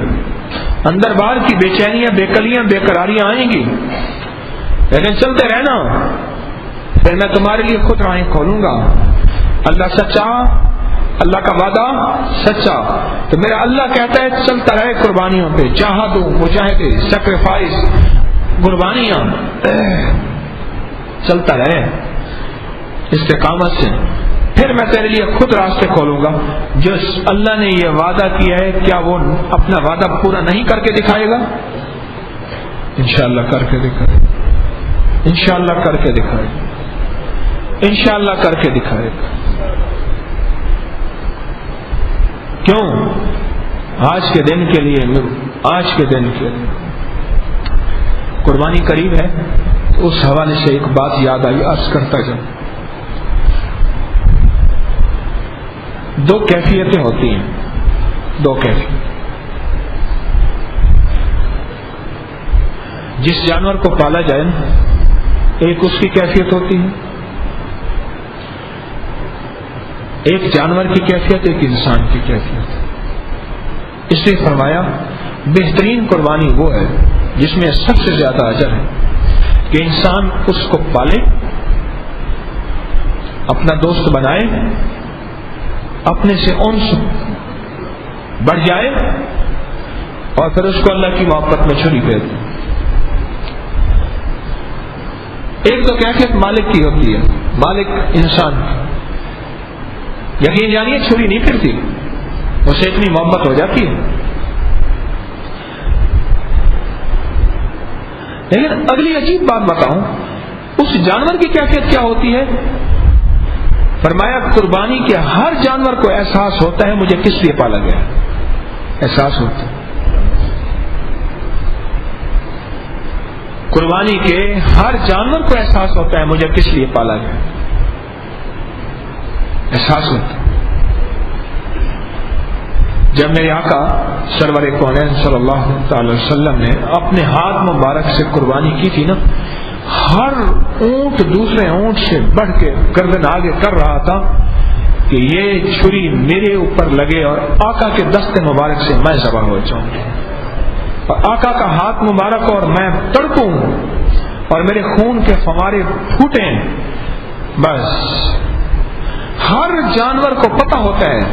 اندر باہر کی بے چینیاں، بے کلیاں، بے قراریاں آئیں گی، لیکن چلتے رہنا، پھر میں تمہارے لیے خود راہیں کھولوں گا۔ اللہ سچا، اللہ کا وعدہ سچا، تو میرا اللہ کہتا ہے چلتا رہے قربانیوں پہ، جہادوں، مجاہدے، سیکریفائس، قربانیاں، چلتا رہے استقامت سے، پھر میں تیرے لیے خود راستے کھولوں گا۔ جو اللہ نے یہ وعدہ کیا ہے کیا وہ اپنا وعدہ پورا نہیں کر کے دکھائے گا؟ انشاءاللہ کر کے دکھائے گا، انشاءاللہ کر کے دکھائے گا، انشاءاللہ کر کے دکھائے گا۔ کیوں؟ آج کے دن کے لیے، آج کے دن کے لیے قربانی قریب ہے، تو اس حوالے سے ایک بات یاد آئی، عرض کرتا جاؤں۔ دو کیفیتیں ہوتی ہیں، دو کیفیت۔ جس جانور کو پالا جائے ایک اس کی کیفیت ہوتی ہے، ایک جانور کی کیفیت، ایک انسان کی کیفیت۔ اس لیے فرمایا بہترین قربانی وہ ہے جس میں سب سے زیادہ اجر ہے کہ انسان اس کو پالے، اپنا دوست بنائے، اپنے سے انس بڑھ جائے، اور پھر اس کو اللہ کی محبت میں چھری دے دے۔ ایک تو کیفیت مالک کی ہوتی ہے، مالک انسان کی، یقین جانیے چھری نہیں پھرتی، اسے اتنی محبت ہو جاتی ہے. لیکن اگلی عجیب بات بتاؤں، اس جانور کی کیفیت کیا ہوتی ہے؟ فرمایا قربانی کے ہر جانور کو احساس ہوتا ہے مجھے کس لیے پالا گیا، احساس ہوتا ہے. قربانی کے ہر جانور کو احساس ہوتا ہے مجھے کس لیے پالا گیا، احساس ہوتا ہے. جب میرے آقا سرور کونین صلی اللہ تعالی وسلم نے اپنے ہاتھ مبارک سے قربانی کی تھی نا، ہر اونٹ دوسرے اونٹ سے بڑھ کے گردن آگے کر رہا تھا کہ یہ چھری میرے اوپر لگے اور آقا کے دست مبارک سے میں ذبح ہو جاؤں، اور آقا کا ہاتھ مبارک اور میں تڑپوں اور میرے خون کے فوارے پھوٹیں. بس ہر جانور کو پتہ ہوتا ہے،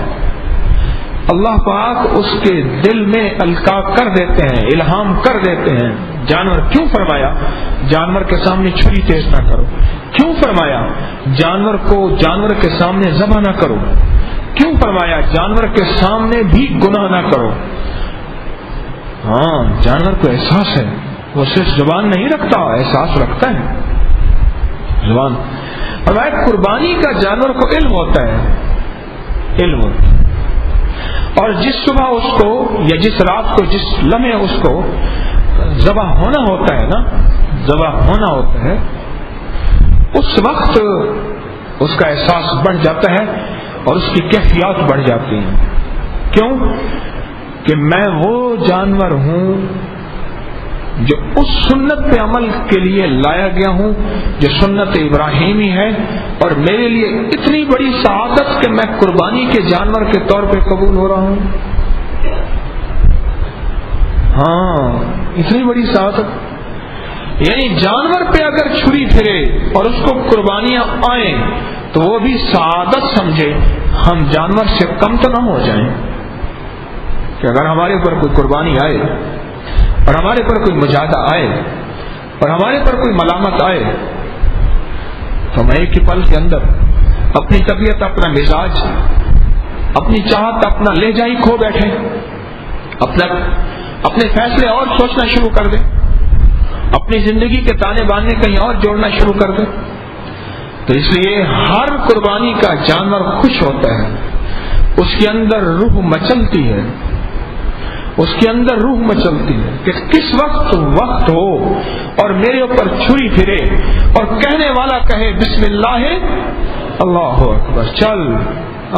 اللہ پاک اس کے دل میں القاء کر دیتے ہیں، الہام کر دیتے ہیں. جانور کیوں فرمایا جانور کے سامنے چھری تیز نہ کرو؟ کیوں فرمایا جانور کو جانور کے سامنے ذبح نہ کرو؟ کیوں فرمایا جانور کے سامنے بھی گناہ نہ کرو؟ ہاں، جانور کو احساس ہے، وہ صرف زبان نہیں رکھتا، احساس رکھتا ہے زبان. اور قربانی کا جانور کو علم ہوتا ہے، علم ہوتا ہے. اور جس صبح اس کو یا جس رات کو جس لمحے اس کو ذبح ہونا ہوتا ہے نا، ذبح ہونا ہوتا ہے، اس وقت اس کا احساس بڑھ جاتا ہے اور اس کی کیفیات بڑھ جاتی ہیں. کیوں؟ کہ میں وہ جانور ہوں جو اس سنت پہ عمل کے لیے لایا گیا ہوں جو سنت ابراہیمی ہے، اور میرے لیے اتنی بڑی سعادت کہ میں قربانی کے جانور کے طور پہ قبول ہو رہا ہوں. ہاں، اتنی بڑی سعادت. یعنی جانور پہ اگر چھری پھرے اور اس کو قربانیاں آئیں تو وہ بھی سعادت سمجھے، ہم جانور سے کم تو نہ ہو جائیں. کہ اگر ہمارے اوپر کوئی قربانی آئے اور ہمارے پر کوئی مجاہدہ آئے اور ہمارے پر کوئی ملامت آئے تو ہم ایک ہی پل کے اندر اپنی طبیعت، اپنا مزاج، اپنی چاہت، اپنا لہجہ ہی کھو بیٹھے، اپنے فیصلے اور سوچنا شروع کر دیں، اپنی زندگی کے تانے بانے کہیں اور جوڑنا شروع کر دیں. تو اس لیے ہر قربانی کا جانور خوش ہوتا ہے، اس کے اندر روح مچلتی ہے، اس کے اندر روح مچلتی ہے کہ کس وقت ہو اور میرے اوپر چھری پھرے اور کہنے والا کہے بسم اللہ اللہ اکبر، چل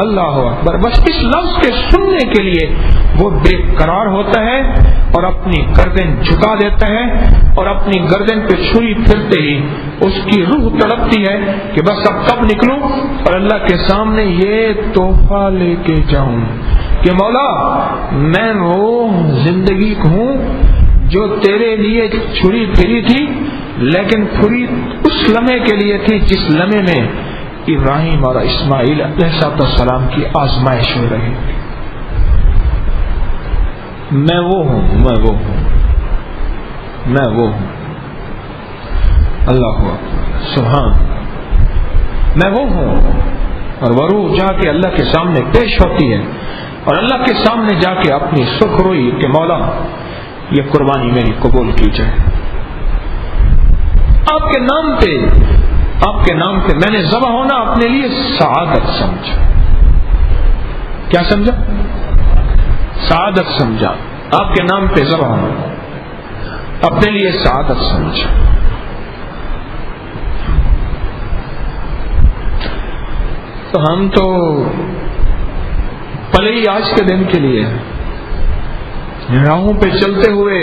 اللہ اکبر. بس اس لفظ کے سننے کے لیے وہ بے قرار ہوتا ہے اور اپنی گردن جھکا دیتا ہے، اور اپنی گردن پہ چھری پھرتے ہی اس کی روح تڑپتی ہے کہ بس اب کب نکلوں اور اللہ کے سامنے یہ تحفہ لے کے جاؤں کہ مولا میں وہ زندگی ہوں جو تیرے لیے چھری پھری تھی، لیکن پھری اس لمحے کے لیے تھی جس لمحے میں ابراہیم اور اسماعیل علیہ السلام کی آزمائش ہو رہی تھی. میں وہ ہوں، میں وہ ہوں، میں وہ ہوں. اللہ سبحان، میں وہ ہوں. اور وہ روح جا کے اللہ کے سامنے پیش ہوتی ہے اور اللہ کے سامنے جا کے اپنی سرخ روئی کہ مولا یہ قربانی میری قبول کی جائے، آپ کے نام پہ، آپ کے نام پہ میں نے ذبح ہونا اپنے لیے سعادت سمجھا. کیا سمجھا؟ سعادت سمجھا. آپ کے نام پہ ذبح ہونا اپنے لیے سعادت سمجھا. تو ہم تو پلے ہی آج کے دن کے لیے راہوں پہ چلتے ہوئے،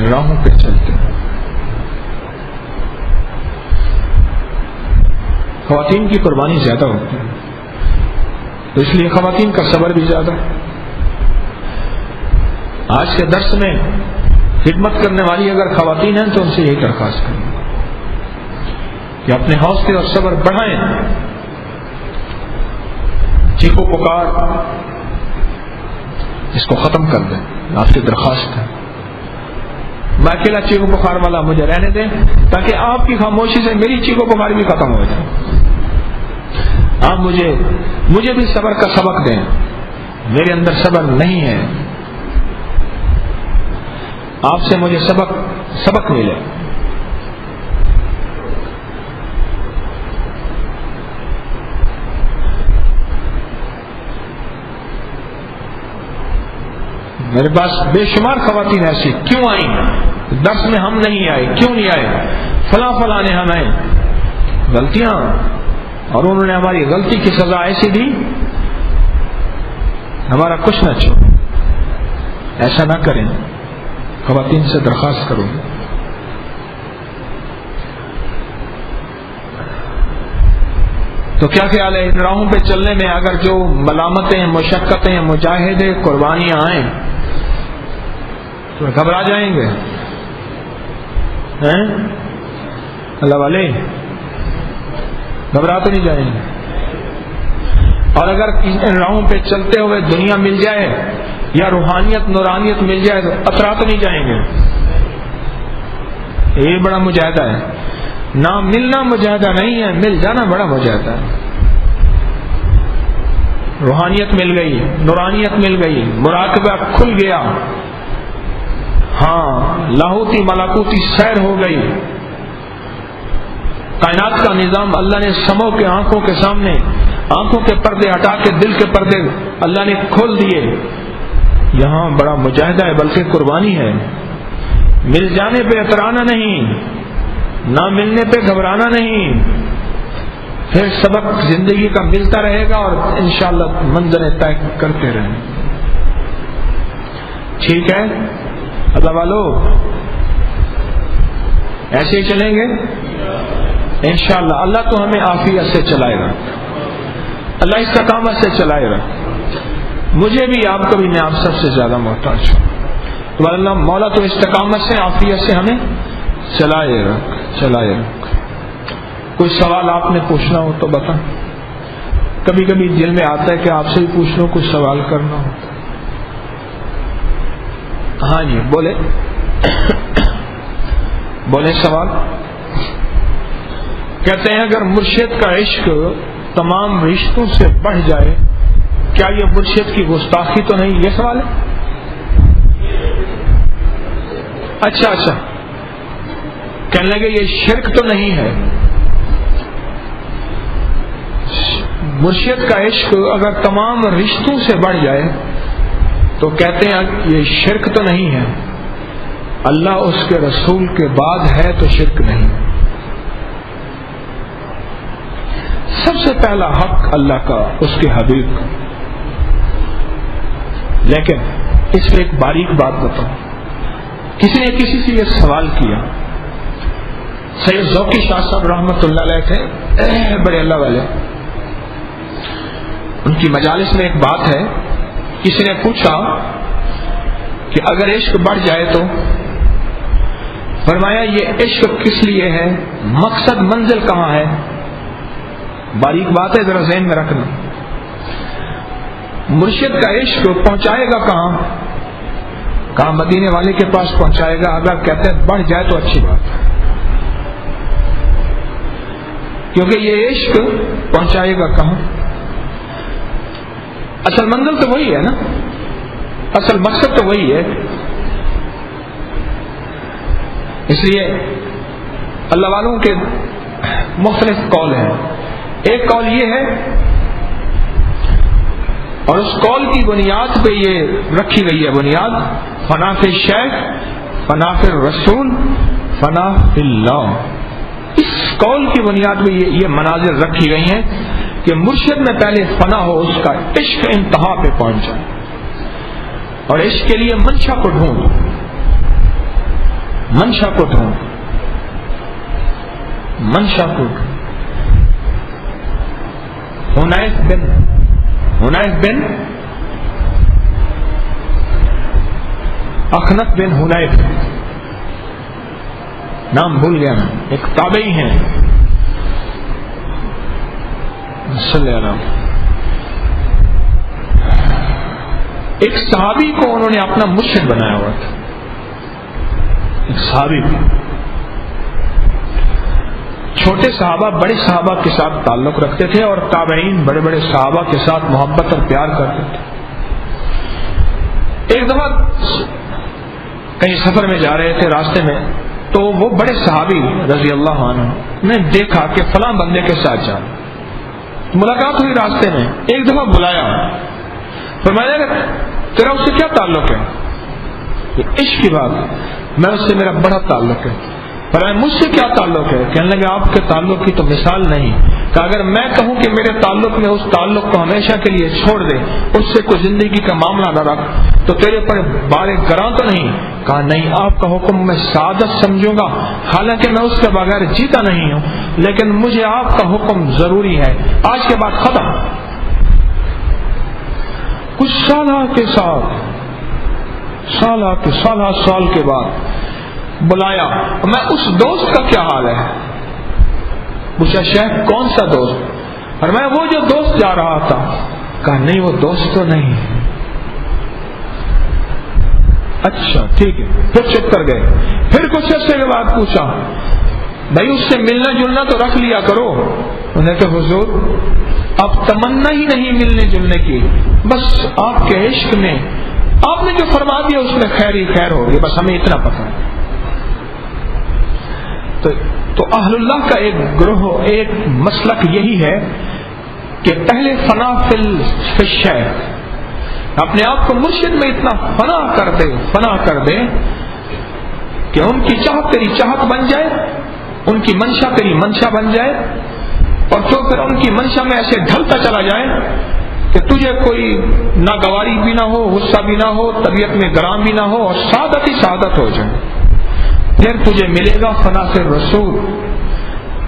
راہوں پہ چلتے ہوئے. خواتین کی قربانی زیادہ ہوتی ہے تو اس لیے خواتین کا صبر بھی زیادہ ہے. آج کے درس میں خدمت کرنے والی اگر خواتین ہیں تو ان سے یہی درخواست کریں کہ اپنے حوصلے اور صبر بڑھائیں. چیخو پکار اس کو ختم کر دیں، آپ سے درخواست ہے. میں اکیلا چیخو پکار والا مجھے رہنے دیں تاکہ آپ کی خاموشی سے میری چیخو پکار بھی ختم ہو جائے. آپ مجھے بھی صبر کا سبق دیں، میرے اندر صبر نہیں ہے، آپ سے مجھے سبق ملے۔ میرے پاس بے شمار خواتین ایسی، کیوں آئیں؟ درس میں ہم نہیں آئے، کیوں نہیں آئے؟ فلاں نے ہمیں غلطیاں، اور انہوں نے ہماری غلطی کی سزا ایسی دی، ہمارا کچھ نہ چھوڑ۔ ایسا نہ کریں، خواتین سے درخواست کروں۔ تو کیا خیال ہے ان راہوں پہ چلنے میں اگر جو ملامتیں، مشقتیں، مجاہدے، قربانیاں آئیں تو گھبرا جائیں گے؟ اللہ والے گھبرا تو نہیں جائیں گے؟ اور اگر ان راہوں پہ چلتے ہوئے دنیا مل جائے یا روحانیت، نورانیت مل جائے تو اترا تو نہیں جائیں گے؟ یہ بڑا مجاہدہ ہے، نہ ملنا مجاہدہ نہیں ہے، مل جانا بڑا مجاہدہ ہے۔ روحانیت مل گئی، نورانیت مل گئی، مراقبہ کھل گیا، ہاں لاہوتی ملاکوتی سیر ہو گئی، کائنات کا نظام اللہ نے سمو کے آنکھوں کے سامنے، آنکھوں کے پردے ہٹا کے دل کے پردے اللہ نے کھول دیے۔ یہاں بڑا مجاہدہ ہے، بلکہ قربانی ہے۔ مل جانے پہ اترانا نہیں، نہ ملنے پہ گھبرانا نہیں، پھر سبق زندگی کا ملتا رہے گا اور انشاءاللہ منزلیں طے کرتے رہیں۔ ٹھیک ہے اللہ والو، ایسے ہی چلیں گے انشاءاللہ۔ اللہ تو ہمیں عافیت سے چلائے گا، اللہ استقامت سے چلائے گا۔ مجھے بھی، آپ کو بھی، میں آپ سب سے زیادہ محتاج ہوں، تو اللہ مولا تو استقامت سے، عافیت سے ہمیں چلائے گا۔ کوئی سوال آپ نے پوچھنا ہو تو بتا، کبھی کبھی دل میں آتا ہے کہ آپ سے بھی پوچھ لو، کچھ سوال کرنا ہو۔ ہاں جی بولے سوال۔ کہتے ہیں اگر مرشد کا عشق تمام رشتوں سے بڑھ جائے کیا یہ مرشد کی گستاخی تو نہیں؟ یہ سوال ہے۔ اچھا کہنے لگے یہ شرک تو نہیں ہے؟ مرشد کا عشق اگر تمام رشتوں سے بڑھ جائے تو کہتے ہیں یہ شرک تو نہیں ہے، اللہ اس کے رسول کے بعد ہے تو شرک نہیں۔ سب سے پہلا حق اللہ کا، اس کے حبیب کا۔ لیکن اس میں ایک باریک بات بتاؤں، کسی نے کسی سے یہ سوال کیا، سید ذوقی شاہ صاحب رحمۃ اللہ علیہ تھے، بڑے اللہ والے، ان کی مجالس میں ایک بات ہے، کسی نے پوچھا کہ اگر عشق بڑھ جائے تو، فرمایا یہ عشق کس لیے ہے، مقصد منزل کہاں ہے؟ باریک بات ہے، ذرا ذہن میں رکھنا۔ مرشد کا عشق پہنچائے گا کہاں؟ کہاں مدینے والے کے پاس پہنچائے گا۔ اگر کہتے ہیں بڑھ جائے تو اچھی بات ہے، کیونکہ یہ عشق پہنچائے گا کہاں؟ اصل منزل تو وہی ہے نا، اصل مقصد تو وہی ہے۔ اس لیے اللہ والوں کے مختلف قول ہیں۔ ایک قول یہ ہے، اور اس قول کی بنیاد پہ یہ رکھی گئی ہے بنیاد، فنا فی الشیخ، فنا فی الرسول، فنا فی اللہ۔ اس قول کی بنیاد پہ یہ مناظر رکھی گئی ہیں کہ مرشد میں پہلے فنا ہو، اس کا عشق انتہا پہ پہنچ جائے، اور عشق کے لیے منشا کو ڈھونڈ، منشا کو ڈھونڈ، منشا کو ڈھونڈ۔ حنیف بن اخنف بن حنیف، نام بھول گیا میں، ایک تابعی ہیں، صلی اللہ علیہ وسلم۔ ایک صحابی کو انہوں نے اپنا مرشد بنایا ہوا تھا، ایک صحابی چھوٹے صحابہ بڑے صحابہ کے ساتھ تعلق رکھتے تھے اور تابعین بڑے بڑے صحابہ کے ساتھ محبت اور پیار کرتے تھے. ایک دفعہ کہیں سفر میں جا رہے تھے، راستے میں تو وہ بڑے صحابی رضی اللہ عنہ نے دیکھا کہ فلاں بندے کے ساتھ جا، ملاقات ہوئی راستے میں، ایک دفعہ بلایا، فرمایا کہ تیرا اس سے کیا تعلق ہے؟ عشق کی بات، میں اس سے میرا بڑا تعلق ہے. پر مجھ سے کیا تعلق ہے؟ کہنے لگے آپ کے تعلق کی تو مثال نہیں. کہ اگر میں کہوں کہ میرے تعلق میں اس تعلق کو ہمیشہ کے لیے چھوڑ دے، اس سے کوئی زندگی کا معاملہ نہ رکھ، تو تیرے پر بار گراں تو نہیں؟ کہا نہیں، آپ کا حکم میں سعادت سمجھوں گا، حالانکہ میں اس کے بغیر جیتا نہیں ہوں، لیکن مجھے آپ کا حکم ضروری ہے. آج کے بعد ختم. کچھ سال کے بعد بلایا، میں اس دوست کا کیا حال ہے؟ پوچھا شیخ کون سا دوست؟ اور میں وہ جو دوست جا رہا تھا. کہا نہیں وہ دوست تو نہیں. اچھا ٹھیک ہے، پھر چپ کر گئے. پھر کچھ عرصے کے بعد پوچھا بھائی اس سے ملنا جلنا تو رکھ لیا کرو. انہوں نے کہا حضور اب تمنا ہی نہیں ملنے جلنے کی، بس آپ کے عشق میں آپ نے جو فرما دیا اس میں خیر ہی خیر ہوگی، بس ہمیں اتنا پتہ ہے. تو اہل اللہ کا ایک گروہ، ایک مسلک یہی ہے کہ پہلے فنا فی الشیء، اپنے آپ کو مرشد میں اتنا فنا کر دے کہ ان کی چاہت تیری چاہت بن جائے، ان کی منشا تیری منشا بن جائے، اور تو پھر ان کی منشا میں ایسے ڈھلتا چلا جائے کہ تجھے کوئی ناگواری بھی نہ ہو، غصہ بھی نہ ہو، طبیعت میں گرام بھی نہ ہو، اور سعادت ہی سعادت ہو جائے. پھر تجھے ملے گا فنا سے رسول،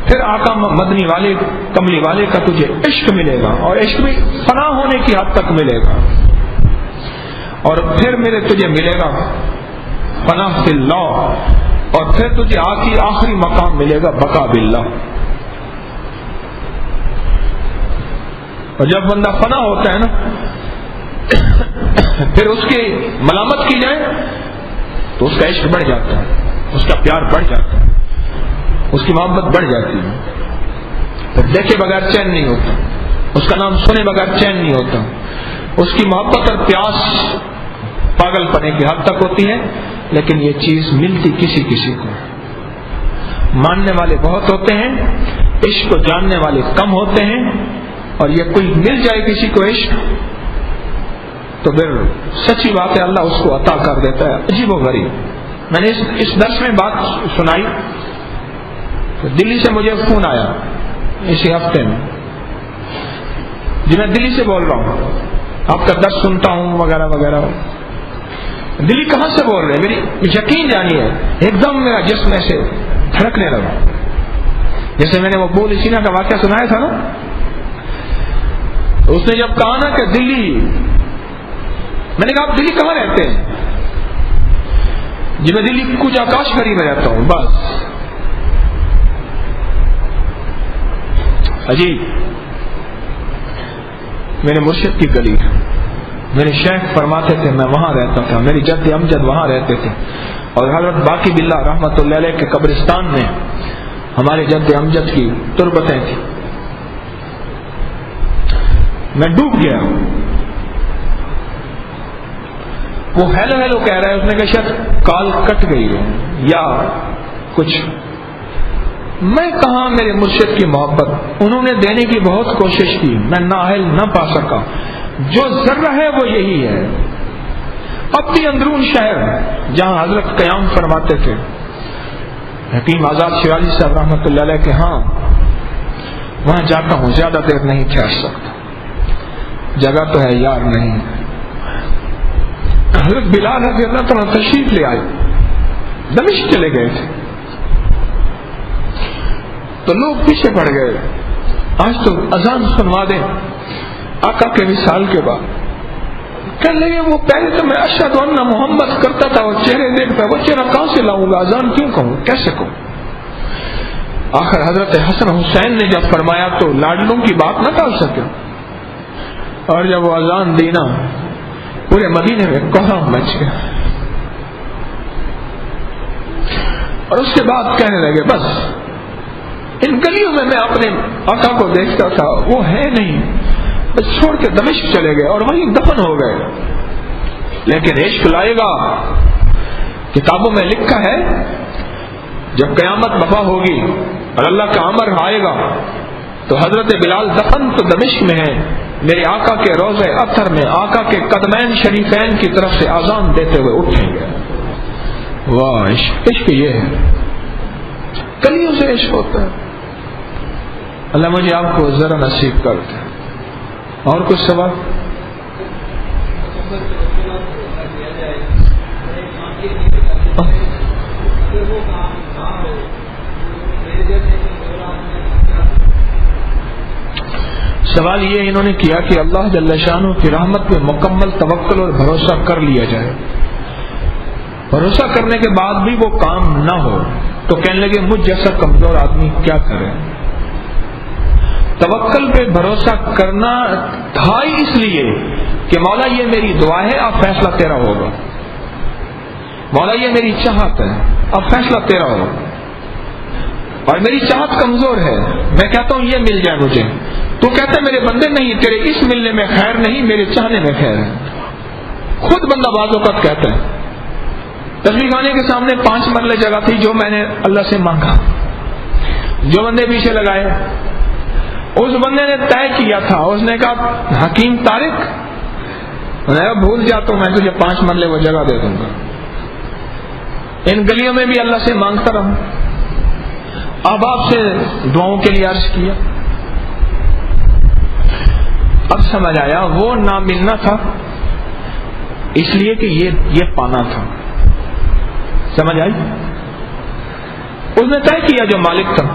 پھر آقا مدنی والے کملی والے کا تجھے عشق ملے گا، اور عشق بھی فنا ہونے کی حد تک ملے گا. اور پھر تجھے ملے گا فنا فی اللہ، اور پھر تجھے آخری مقام ملے گا بقا باللہ. اور جب بندہ فنا ہوتا ہے نا، پھر اس کی ملامت کی جائے تو اس کا عشق بڑھ جاتا ہے، اس کا پیار بڑھ جاتا ہے، اس کی محبت بڑھ جاتی ہے. پھر دیکھے بغیر چین نہیں ہوتا، اس کا نام سنے بغیر چین نہیں ہوتا. اس کی محبت اور پیاس پاگل پنے کی حد تک ہوتی ہے، لیکن یہ چیز ملتی کسی کسی کو. ماننے والے بہت ہوتے ہیں، عشق کو جاننے والے کم ہوتے ہیں. اور یہ کوئی مل جائے کسی کو عشق تو پھر سچی بات ہے اللہ اس کو عطا کر دیتا ہے. عجیب و غریب. میں نے اس درس میں بات سنائی، دلی سے مجھے فون آیا اسی ہفتے میں، جی میں دلی سے بول رہا ہوں، آپ کا درس سنتا ہوں وغیرہ وغیرہ. دلی کہاں سے بول رہے ہیں؟ میری یقین جانیے ایک دم میرا جسم ایسے دھڑکنے لگا، جیسے میں نے وہ بول سینا کا واقعہ سنایا تھا نا. اس نے جب کہا نا کہ دلی، میں نے کہا آپ دلی کہاں رہتے ہیں؟ جی میں دلی کچھ آکاش گری میں رہتا ہوں. بس عجیب. میرے مرشد کی گلی، میرے شیخ فرماتے تھے میں وہاں رہتا تھا، میری جد امجد وہاں رہتے تھے، اور حضرت باقی باللہ رحمت اللہ علیہ کے قبرستان میں ہمارے جد امجد کی تربتیں تھیں. میں ڈوب گیا. وہ ہیلو ہیلو کہہ رہا ہے، اس نے کہا شاید کال کٹ گئی ہے یا کچھ. میں کہاں میرے مرشد کی محبت، انہوں نے دینے کی بہت کوشش کی، میں نااہل نہ پا سکا. جو ذرہ ہے وہ یہی ہے. اپنی اندرون شہر جہاں حضرت قیام فرماتے تھے، حکیم آزاد شیرالی صاحب رحمۃ اللہ علیہ کے ہاں، وہاں جاتا ہوں، زیادہ دیر نہیں ٹھہر سکتا، جگہ تو ہے یار نہیں. حضرت بلال رضی اللہ تعالیٰ تشریف لے آئے، دمشق چلے گئے تھے، تو لوگ پیچھے پڑ گئے، آج تو اذان سنوا دیں آقا کے وصال کے بعد. کہنے لگے وہ پہلے تو میں اشہد ان محمد کرتا تھا اور چہرے دیکھتا، وہ چہرہ کہاں سے لاؤں گا، اذان کیوں کہوں، کیسے کہوں. آخر حضرت حسن حسین نے جب فرمایا تو لاڈلوں کی بات نہ کر سکے، اور جب وہ اذان دینا پورے مدینے میں کوہرام مچ گیا. اور اس کے بعد کہنے لگے بس ان گلیوں میں اپنے آقا کو دیکھتا تھا، وہ ہے نہیں، بس چھوڑ کے دمشق چلے گئے اور وہیں دفن ہو گئے۔ لیکن عشق لائے گا، کتابوں میں لکھا ہے جب قیامت برپا ہوگی اور اللہ کا امر آئے گا تو حضرت بلال دفن تو دمشق میں ہے، میرے آقا کے روضہ اطہر میں آقا کے قدمین شریفین کی طرف سے اذان دیتے ہوئے اٹھیں گے۔ واہ عشق، عشق یہ ہے، کلیوں سے عشق ہوتا ہے۔ اللہ مجھے آپ کو ذرا نصیب کرتا ہے۔ اور کچھ سوال؟ سوال یہ انہوں نے کیا کہ اللہ جل شانہ کی رحمت میں مکمل توکل اور بھروسہ کر لیا جائے، بھروسہ کرنے کے بعد بھی وہ کام نہ ہو تو کہنے لگے مجھ جیسا کمزور آدمی کیا کرے۔ توکل پہ بھروسہ کرنا تھا ہی اس لیے کہ مولا یہ میری دعا ہے، اب فیصلہ تیرا ہوگا، مولا یہ میری چاہت ہے، اب فیصلہ تیرا ہوگا، اور میری چاہت کمزور ہے، میں کہتا ہوں یہ مل جائے مجھے، تو کہتا ہے میرے بندے نہیں، تیرے اس ملنے میں خیر نہیں، میرے چاہنے میں خیر ہے۔ خود بندہ بعض اوقات کہتا ہے، تسبیح خانے کے سامنے 5 مرلے جگہ تھی جو میں نے اللہ سے مانگا، جو بندے پیچھے لگائے اس بندے نے طے کیا تھا، اس نے کہا حکیم طارق، میں نے بھول جاتا ہوں، میں تجھے 5 مرلے وہ جگہ دے دوں گا۔ ان گلیوں میں بھی اللہ سے مانگتا رہا، اب آپ سے دعاؤں کے لیے عرض کیا، اب سمجھ آیا وہ نہ ملنا تھا اس لیے کہ یہ پانا تھا، سمجھ آئی؟ اس نے طے کیا جو مالک تھا،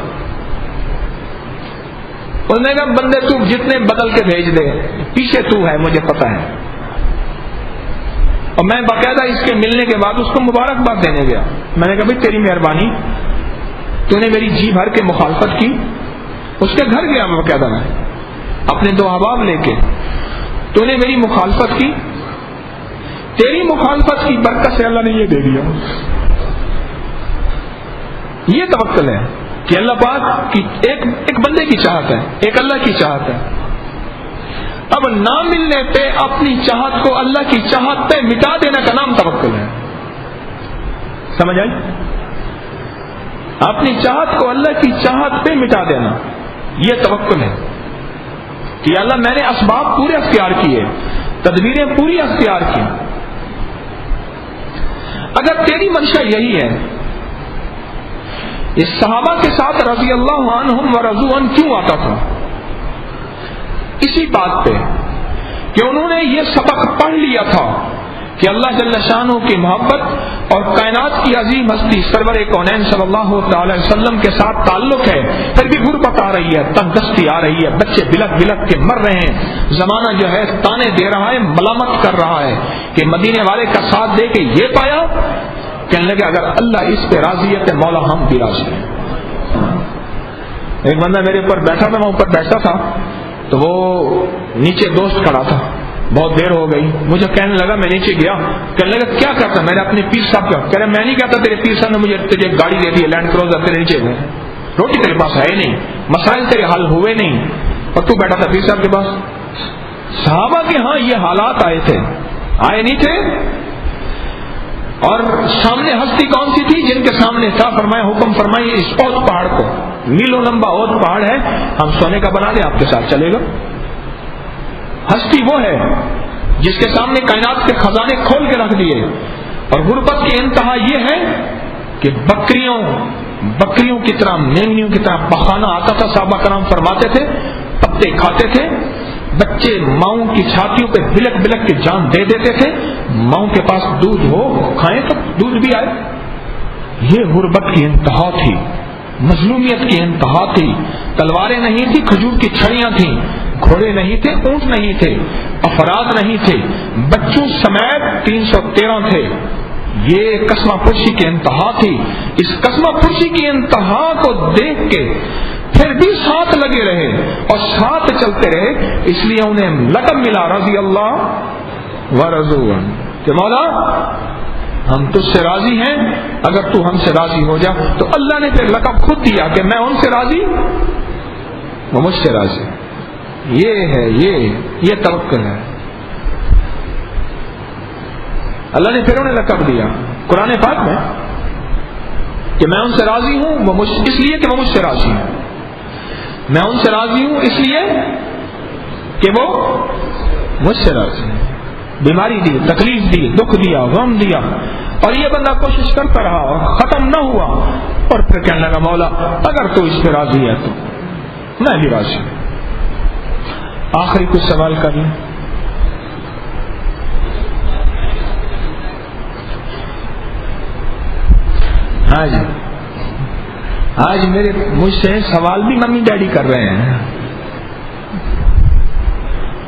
اس نے کہا بندے تو جتنے بدل کے بھیج دے، پیچھے تو ہے مجھے پتا ہے، اور میں باقاعدہ اس کے ملنے کے بعد اس کو مبارکباد دینے گیا، میں نے کہا بھائی تیری مہربانی، تو نے میری جی بھر کے مخالفت کی، اس کے گھر گیا میں باقاعدہ میں اپنے 2 احباب لے کے، تو نے میری مخالفت کی، تیری مخالفت کی برکت سے اللہ نے یہ دے دیا۔ یہ توکل ہے کہ اللہ پاک کی ایک بندے کی چاہت ہے، ایک اللہ کی چاہت ہے۔ اب نہ ملنے پہ اپنی چاہت کو اللہ کی چاہت پہ مٹا دینے کا نام توکل ہے، سمجھ آئی؟ اپنی چاہت کو اللہ کی چاہت پہ مٹا دینا یہ توکل ہے کہ اللہ میں نے اسباب پورے اختیار کیے، تدبیریں پوری اختیار کی، اگر تیری منشا یہی ہے، اس صحابہ کے ساتھ رضی اللہ عنہم ورضوا عنہ کیوں آتا تھا؟ اسی بات پہ کہ انہوں نے یہ سبق پڑھ لیا تھا کہ اللہ جل شانہ کی محبت اور کائنات کی عظیم ہستی سرور کونین صلی اللہ تعالی وسلم کے ساتھ تعلق ہے، پھر بھی غربت آ رہی ہے، تنگ دستی آ رہی ہے، بچے بلک بلک کے مر رہے ہیں، زمانہ جو ہے تانے دے رہا ہے، ملامت کر رہا ہے کہ مدینے والے کا ساتھ دے کے یہ پایا، کہنے لگے اگر اللہ اس پہ راضی ہے تو مولا ہم بھی راضی ہیں۔ ایک بندہ میرے اوپر بیٹھا تھا، میں اوپر بیٹھا تھا تو وہ نیچے دوست کھڑا تھا، بہت دیر ہو گئی، مجھے کہنے لگا، میں نیچے گیا، کہنے لگا کیا کرتا، میں نے اپنے پیر صاحب کا، کہہ رہا میں نہیں کہتا، تیرے پیر صاحب نے مجھے تجھے گاڑی دے دی، لینڈ کروزر، تیرے نیچے میں روٹی تیرے پاس ہے نہیں، مسائل تیرے حل ہوئے نہیں، اور تو بیٹھا تھا پیر صاحب کے پاس۔ صحابہ کے ہاں یہ حالات آئے تھے، آئے نہیں تھے؟ اور سامنے ہستی کون سی تھی جن کے سامنے تھا؟ فرمایا حکم فرمائیے اس اود پہاڑ کو، میلوں لمبا اود پہاڑ ہے، ہم سونے کا بنا دیں، آپ کے ساتھ چلے گا۔ ہستی وہ ہے جس کے سامنے کائنات کے خزانے کھول کے رکھ دیے، اور غربت کی انتہا یہ ہے کہ بکریوں کی طرح، میمنیوں کی طرح پخانہ آتا تھا، صحابہ کرام فرماتے تھے، پتے کھاتے تھے، بچے ماؤں کی چھاتیوں پہ بلک بلک کے جان دے دیتے تھے، ماؤں کے پاس دودھ ہو کھائیں تو دودھ بھی آئے۔ یہ غربت کی انتہا تھی، مظلومیت کی انتہا تھی، تلواریں نہیں تھی، کھجور کی چھڑیاں تھیں، گھوڑے نہیں تھے، اونٹ نہیں تھے، افراد نہیں تھے، بچوں سمیت 313 تھے۔ یہ قسمہ پرسی کی انتہا تھی۔ اس قسمہ پرسی کی انتہا کو دیکھ کے پھر بھی ساتھ لگے رہے اور ساتھ چلتے رہے، اس لیے انہیں لقب ملا رضی اللہ ورضوا عنہ کہ مولا ہم تجھ سے راضی ہیں اگر تو ہم سے راضی ہو جا. تو اللہ نے پھر لقب خود دیا کہ میں ان سے راضی وہ مجھ سے راضی. یہ ہے یہ توکل ہے. اللہ نے پھر انہیں لقب دیا قرآن پاک میں کہ میں ان سے راضی ہوں اس لیے کہ وہ مجھ سے راضی ہیں. میں ان سے راضی ہوں اس لیے کہ وہ مجھ سے راضی ہیں. بیماری دی، تکلیف دی، دکھ دیا، غم دیا، اور یہ بندہ کوشش کرتا رہا اور ختم نہ ہوا، اور پھر کہنے لگا مولا اگر تو اس پہ راضی ہے تو میں بھی راضی ہوں. آخری کچھ سوال کر لیں. ہاں جی، آج مجھ سے سوال بھی ممی ڈیڈی کر رہے ہیں.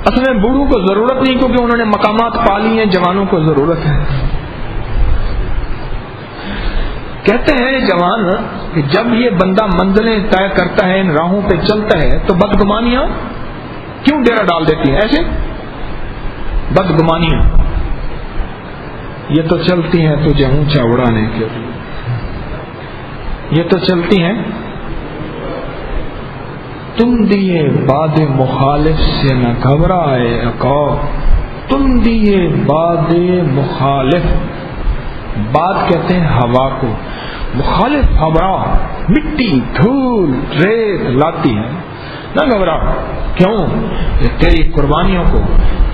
اصل میں بوڑھوں کو ضرورت نہیں کیونکہ انہوں نے مقامات پا لی ہیں، جوانوں کو ضرورت ہے. کہتے ہیں جوان کہ جب یہ بندہ منزلیں طے کرتا ہے، ان راہوں پہ چلتا ہے تو بدگمانیاں کیوں ڈیرا ڈال دیتی ہیں؟ ایسے بدگمانیاں یہ تو چلتی ہیں تجھے اونچا اڑانے کے لیے، یہ تو چلتی ہیں. تم دیے باد مخالف سے نہ گھبرائے عقاب، تم دیے باد مخالف. باد کہتے ہیں ہوا کو، مخالف ہوا مٹی دھول ریت لاتی ہے، نہ گھبرا. کیوں؟ کہ تیری قربانیوں کو،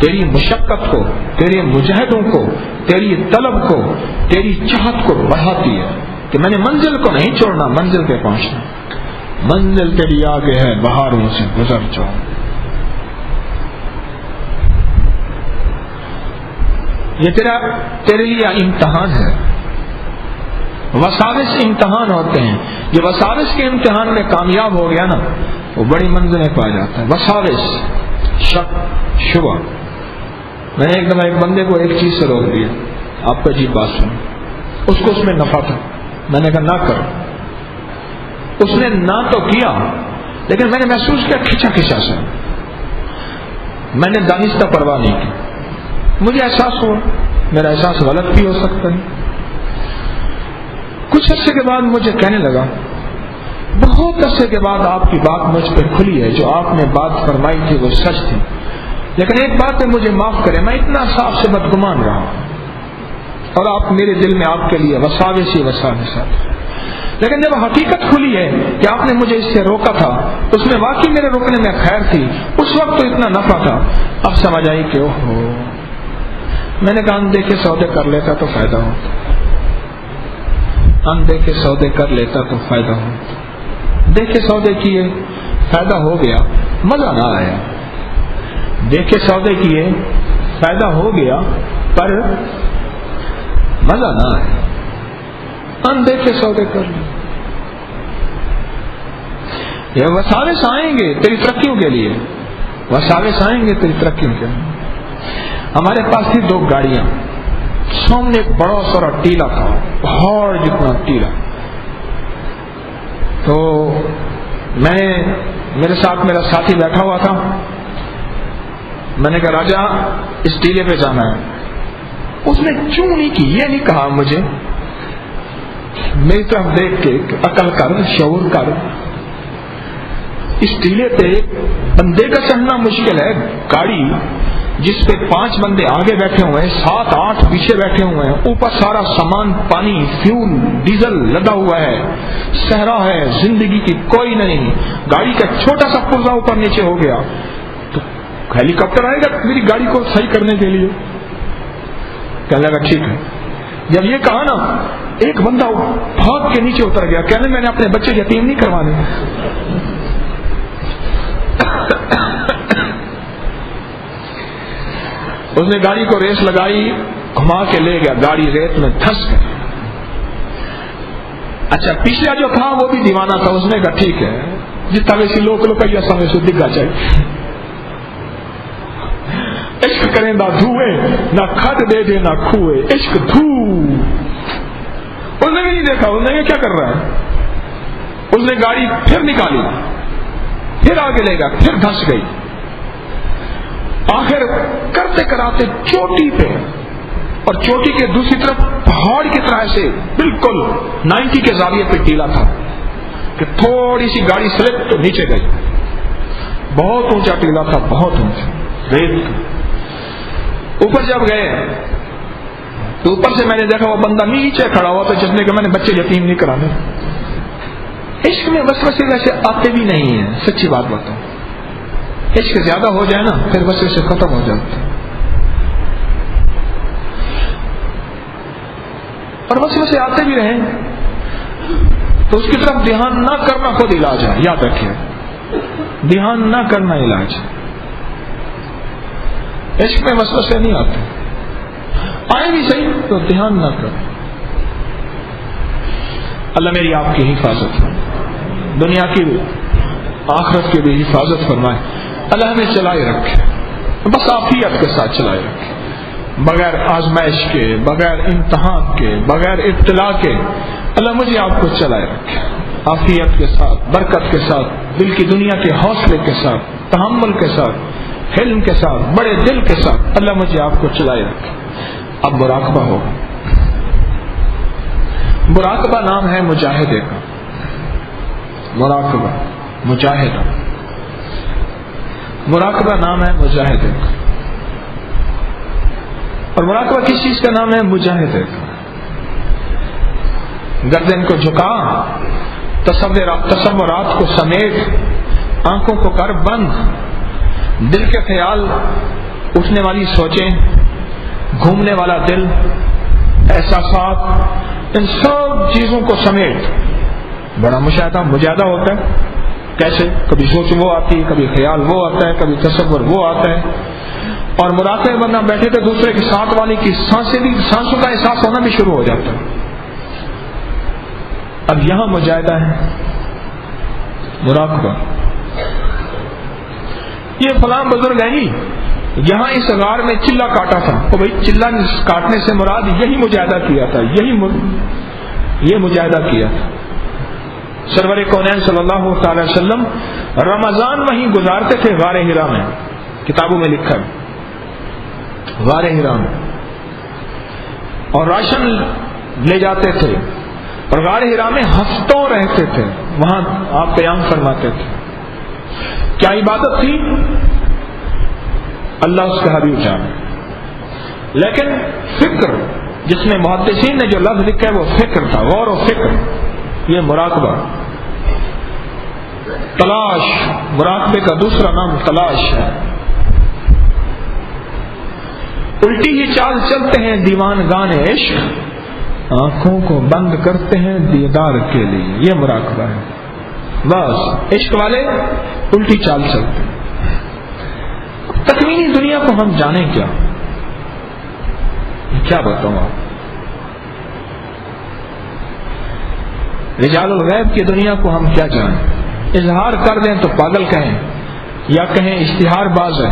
تیری مشقت کو، تیرے مجاہدوں کو، تیری طلب کو، تیری چاہت کو بڑھاتی ہے کہ میں نے منزل کو نہیں چھوڑنا، منزل پہ پہنچنا. منزل تیری آگے ہے، بہاروں سے گزر جاؤ. یہ تیرے لیے امتحان ہے. وساوس امتحان ہوتے ہیں. جو وساوس کے امتحان میں کامیاب ہو گیا نا وہ بڑی منزلیں پا جاتا ہے. وساوس، شک، شبہ. میں نے ایک دفعہ ایک بندے کو ایک چیز سے روک دیا. آپ کو عجیب بات سنی، اس کو اس میں نفع تھا. میں نے کہا نہ کرو. اس نے نہ تو کیا لیکن میں نے محسوس کیا کھچا کھچا سا. میں نے دانستہ پرواہ نہیں کی. مجھے احساس ہوا، میرا احساس غلط بھی ہو سکتا ہے. کچھ عرصے کے بعد مجھے کہنے لگا، بہت عرصے کے بعد آپ کی بات مجھ پہ کھلی ہے، جو آپ نے بات فرمائی تھی وہ سچ تھی، لیکن ایک بات ہے مجھے معاف کریں، میں اتنا صاف سے بدگمان رہا اور آپ میرے دل میں آپ کے لیے وساوس ہی وساوس ہے. لیکن جب حقیقت کھلی ہے کہ آپ نے مجھے اس سے روکا تھا، اس میں واقعی میرے روکنے میں خیر تھی، اس وقت تو اتنا نفع تھا. اب سمجھ آئی کہ اوہو، میں نے کہا اندیکھے سودے کر لیتا تو فائدہ ہوتا، اندیکھے سودے کر لیتا تو فائدہ ہوتا. دیکھے سودے کیے، فائدہ ہو گیا، مزہ نہ آیا. دیکھے سودے کیے، فائدہ ہو گیا پر مزہ نہ آیا. اندیکھے سودے کر لیں. یہ وساوس آئیں گے تیری ترقیوں کے لیے، وساوس آئیں گے تیری ترقیوں کے لیے. ہمارے پاس تھی 2 گاڑیاں، سامنے ایک بڑا سارا ٹیلا تھا، پہاڑ جتنا ٹیلا. تو میرے ساتھ میرا ساتھی بیٹھا ہوا تھا. میں نے کہا راجا اس ٹیلے پہ جانا ہے. اس نے چوں نہیں کی، یہ نہیں کہا مجھے، میری طرف دیکھ کے عقل کر، شعور کر. اس ٹیلے پہ بندے کا چڑھنا مشکل ہے. گاڑی جس پہ 5 بندے آگے بیٹھے ہوئے ہیں، 7-8 پیچھے بیٹھے ہوئے ہیں، اوپر سارا سامان، پانی، فیول، ڈیزل لدا ہوا ہے، صحرا ہے، زندگی کی کوئی نہیں. گاڑی کا چھوٹا سا پرزا اوپر نیچے ہو گیا تو ہیلی کاپٹر آئے گا میری گاڑی کو صحیح کرنے کے لیے. کہنے لگا ٹھیک ہے. جب یہ کہا نا، ایک بندہ بھاگ کے نیچے اتر گیا، کہنے میں نے اپنے بچے یتیم نہیں کروانے. اس نے گاڑی کو ریس لگائی، گھما کے لے گیا، گاڑی ریت میں دھس گئی. اچھا پچھلا جو تھا وہ بھی دیوانہ تھا. اس نے کہا ٹھیک ہے جتنا ویسی لوگ کئی سمے سے دکھا چاہیے. عشق کریں نہ دھوئے، نہ کھد دے دے نہ کھوئے، عشق دھو. اس نے بھی نہیں دیکھا، اس نے کیا کر رہا ہے. اس نے گاڑی پھر نکالی، پھر آگے لے گا، پھر دھس گئی. آخر کرتے کراتے چوٹی پہ، اور چوٹی کے دوسری طرف پہاڑ کی طرح سے بالکل 90 کے زاویے پہ ٹیلا تھا کہ تھوڑی سی گاڑی سلپ تو نیچے گئی. بہت اونچا ٹیلا تھا, بہت اونچا ریت. اوپر جب گئے تو اوپر سے میں نے دیکھا وہ بندہ نیچے کھڑا ہوا تو جس نے کہ میں نے بچے یتیم نہیں کرانے. عشق میں وسوسے ویسے آتے بھی نہیں ہیں, سچی بات بتاؤں. عشق زیادہ ہو جائے نا پھر وسوسے ختم ہو جاتے ہیں. اور وسوسے آتے بھی رہیں تو اس کی طرف دھیان نہ کرنا خود علاج ہے. یاد رکھیے, دھیان نہ کرنا علاج ہے. عشق میں وسوسے نہیں آتے, آئے بھی صحیح تو دھیان نہ کریں. اللہ میری آپ کی حفاظت ہے, دنیا کی آخرت کی بھی حفاظت فرمائے. اللہ ہمیں چلائے رکھے, بس عافیت کے ساتھ چلائے رکھے, بغیر آزمائش کے, بغیر امتحان کے, بغیر ابتلا کے. اللہ مجھے آپ کو چلائے رکھے عافیت کے ساتھ, برکت کے ساتھ, دل کی دنیا کے حوصلے کے ساتھ, تحمل کے ساتھ, حلم کے ساتھ, بڑے دل کے ساتھ. اللہ مجھے آپ کو چلائے رکھے. اب مراقبہ ہوگا. مراقبہ نام ہے مجاہدے کا. مراقبہ, مجاہدہ, مراقبہ نام ہے مجاہدے کا. اور مراقبہ کس چیز کا نام ہے؟ مجاہدے کا. گردن کو جھکا, تصورات کو سمیٹ, آنکھوں کو کر بند, دل کے خیال, اٹھنے والی سوچیں, گھومنے والا دل, احساسات, ان سب چیزوں کو سمیٹ بڑا مجاہدہ ہوتا ہے. کیسے؟ کبھی سوچ وہ آتی ہے, کبھی خیال وہ آتا ہے, کبھی تصور وہ آتا ہے. اور مراقبے بندہ بیٹھے تو دوسرے کے ساتھ والے کی سانسوں کا احساس ہونا بھی شروع ہو جاتا ہے. اب یہاں مجاہدہ ہے, مراقبہ. یہ فلاں بزرگ ہے جی, یہاں اس غار میں چلہ کاٹا تھا, تو بھائی چلہ کاٹنے سے مراد یہی مجاہدہ کیا تھا, یہ مجاہدہ کیا تھا. سرور کونین صلی اللہ تعالی وسلم رمضان وہیں گزارتے تھے غار حرا میں. کتابوں میں لکھا ہے غار حرا میں, اور راشن لے جاتے تھے, اور غار حرا میں ہفتوں رہتے تھے. وہاں آپ قیام فرماتے تھے. کیا عبادت تھی؟ اللہ اس کا حبیب جانے. لیکن فکر, جس میں محدثین نے جو لفظ لکھا ہے وہ فکر تھا, غور و فکر. یہ مراقبہ. تلاش, مراقبے کا دوسرا نام تلاش ہے. الٹی ہی چال چلتے ہیں دیوان گانے عشق, آنکھوں کو بند کرتے ہیں دیدار کے لیے. یہ مراقبہ ہے. بس عشق والے الٹی چال چلتے ہیں. تکوینی دنیا کو ہم جانیں کیا بتاؤں آپ. رجال الغیب کی دنیا کو ہم کیا جانیں؟ اظہار کر دیں تو پاگل کہیں, یا کہیں اشتہار باز ہے,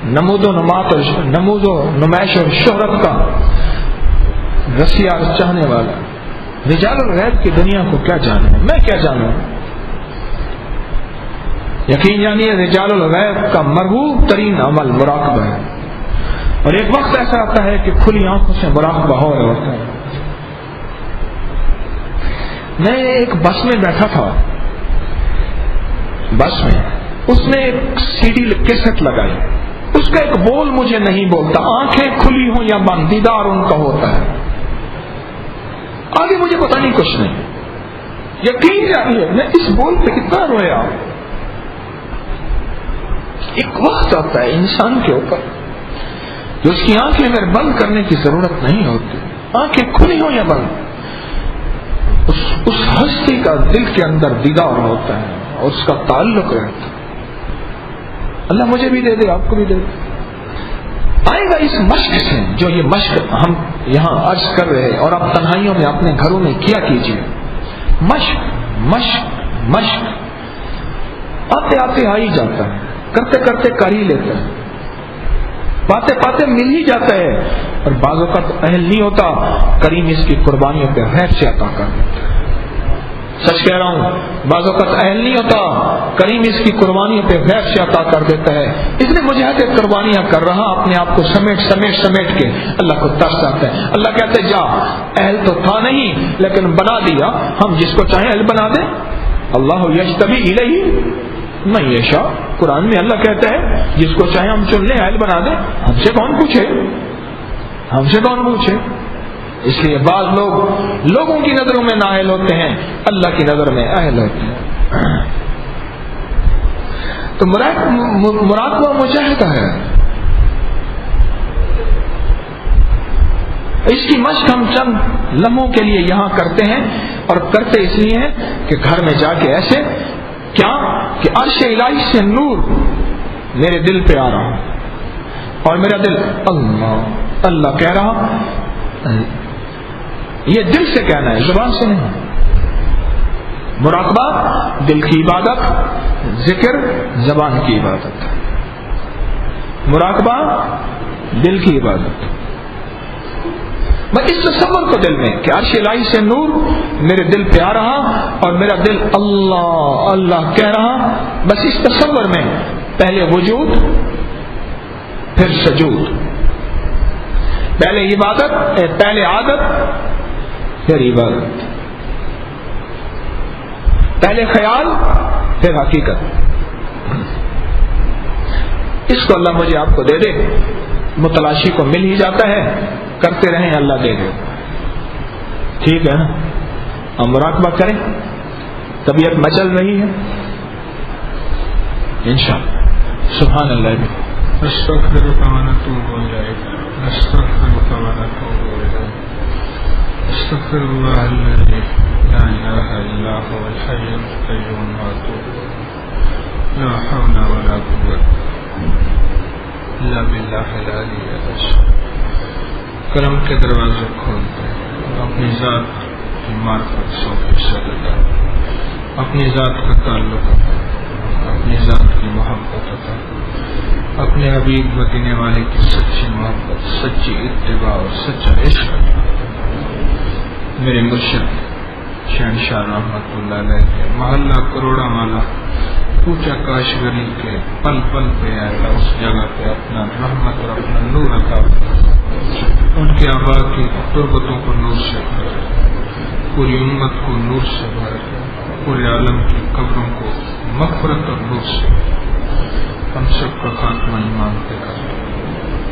نمود و نمائش اور شہرت کا رسیا چاہنے والا. رجال الغیب کی دنیا کو کیا جانیں؟ میں کیا جانوں؟ یقین جانیے رجال الغیب کا مرغوب ترین عمل مراقبہ ہے. اور ایک وقت ایسا آتا ہے کہ کھلی آنکھوں سے مراقبہ ہو رہا ہوتا ہے. میں ایک بس میں بیٹھا تھا, بس میں اس نے ایک سی ڈی کیسٹ لگائی. اس کا ایک بول مجھے نہیں بولتا, آنکھیں کھلی ہوں یا بند, دیدار ان کا ہوتا ہے. آگے مجھے پتا نہیں کچھ نہیں. یقین جانیے میں اس بول پہ کتنا رویا. ایک وقت آتا ہے انسان کے اوپر جو اس کی آنکھیں اگر بند کرنے کی ضرورت نہیں ہوتی, آنکھیں کھلی ہوں یا بند, اس ہستی کا دل کے اندر دیدار ہوتا ہے اور اس کا تعلق رہتا ہے. اللہ مجھے بھی دے دے, آپ کو بھی دے دے. آئے گا اس مشق سے, جو یہ مشق ہم یہاں عرض کر رہے ہیں, اور آپ تنہائیوں میں اپنے گھروں میں کیا کیجیے. مشق مشق مشق آتے آتے آ ہی جاتا ہے, کرتے کرتے کر ہی لیتے ہیں, پاتے پاتے مل ہی جاتا ہے. اور بعض اوقات اہل نہیں ہوتا, کریم اس کی قربانیوں پہ غیر سے عطا کر دیتا ہے. سچ کہہ رہا ہوں، بعض اوقات اہل نہیں ہوتا، کریم اس کی قربانیوں پہ غیر سے عطا کر دیتا ہے. اس نے مجاہدے قربانیاں کر رہا، اپنے آپ کو سمیٹ کے اللہ کو ترس آتا ہے. اللہ کہتے جا، اہل تو تھا نہیں لیکن بنا دیا، ہم جس کو چاہیں اہل بنا دیں. اللہ یجتبی الیہ من یشاء، قرآن میں اللہ کہتا ہے جس کو چاہیں ہم چن لیں، اہل بنا دیں. ہم سے کون پوچھے؟ اس لیے بعض لوگ لوگوں کی نظروں میں نااہل ہوتے ہیں، اللہ کی نظر میں اہل ہوتے ہیں. تو مراقبہ مجاہدہ ہے. اس کی مشق ہم چند لمحوں کے لیے یہاں کرتے ہیں، اور کرتے اس لیے ہیں کہ گھر میں جا کے ایسے کیا کہ عرش الہی سے نور میرے دل پہ آ رہا اور میرا دل اللہ اللہ کہہ رہا. یہ دل سے کہنا ہے، زبان سے نہیں. مراقبہ دل کی عبادت، ذکر زبان کی عبادت. مراقبہ دل کی عبادت. میں اس تصور کو دل میں کہ عرش الہی سے نور میرے دل پہ آ رہا اور میرا دل اللہ اللہ کہہ رہا، بس اس تصور میں پہلے وجود پھر سجود، پہلے عبادت پہلے عادت پھر عبادت، پہلے خیال پھر حقیقت. اس کو اللہ مجھے آپ کو دے دے، متلاشی کو مل ہی جاتا ہے، کرتے رہیں اللہ دے دے. ٹھیک ہے نا؟ ہم مراقبہ کریں، طبیعت مچل رہی ہے انشاءاللہ. سبحان اللہ. استغفرک و اتوب الیک، استغفرک و اتوب الیک، استغفر اللہ الذی لا الہ الا هو الحی القیوم واتوب لا حول ولا قوة الا باللہ العلی العظیم. کرم کے دروازے کھولتے ہیں، اپنی ذات کی معرفت 100% عطا، اپنی ذات کا تعلق عطا، اپنی ذات کی محبت عطا، اپنے حبیب مدینے والے کی سچی محبت، سچی اتباع اور سچا عشق عطا. میرے مرشد شہنشاہ رحمت اللہ علیہ کے محلہ کروڑا والا کوچہ کاش گری کے پل پل پہ آئے اس جگہ پہ اپنا رحمت اور اپنا نور عطا. ان کے آبا کی تربتوں کو نور سے بھر، پوری امت کو نور سے بھر، پورے عالم کی قبروں کو مغفرت اور نور سے. ہم سب کا خاتمہ ایمان پہ کر،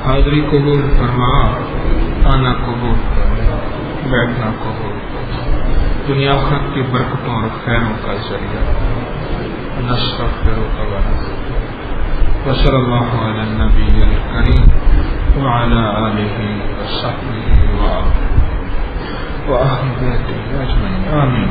حاضری قبول فرما، آنا قبول فرما، بیٹھنا قبول فرما، دنیا آخرت کی برکتوں اور خیروں کا ذریعہ. نستغفرک و نتوب. وصلی اللہ علی النبی الکریم وعلی آلہ وصحبہ وآلہ بیتہ اجمعین. آمین.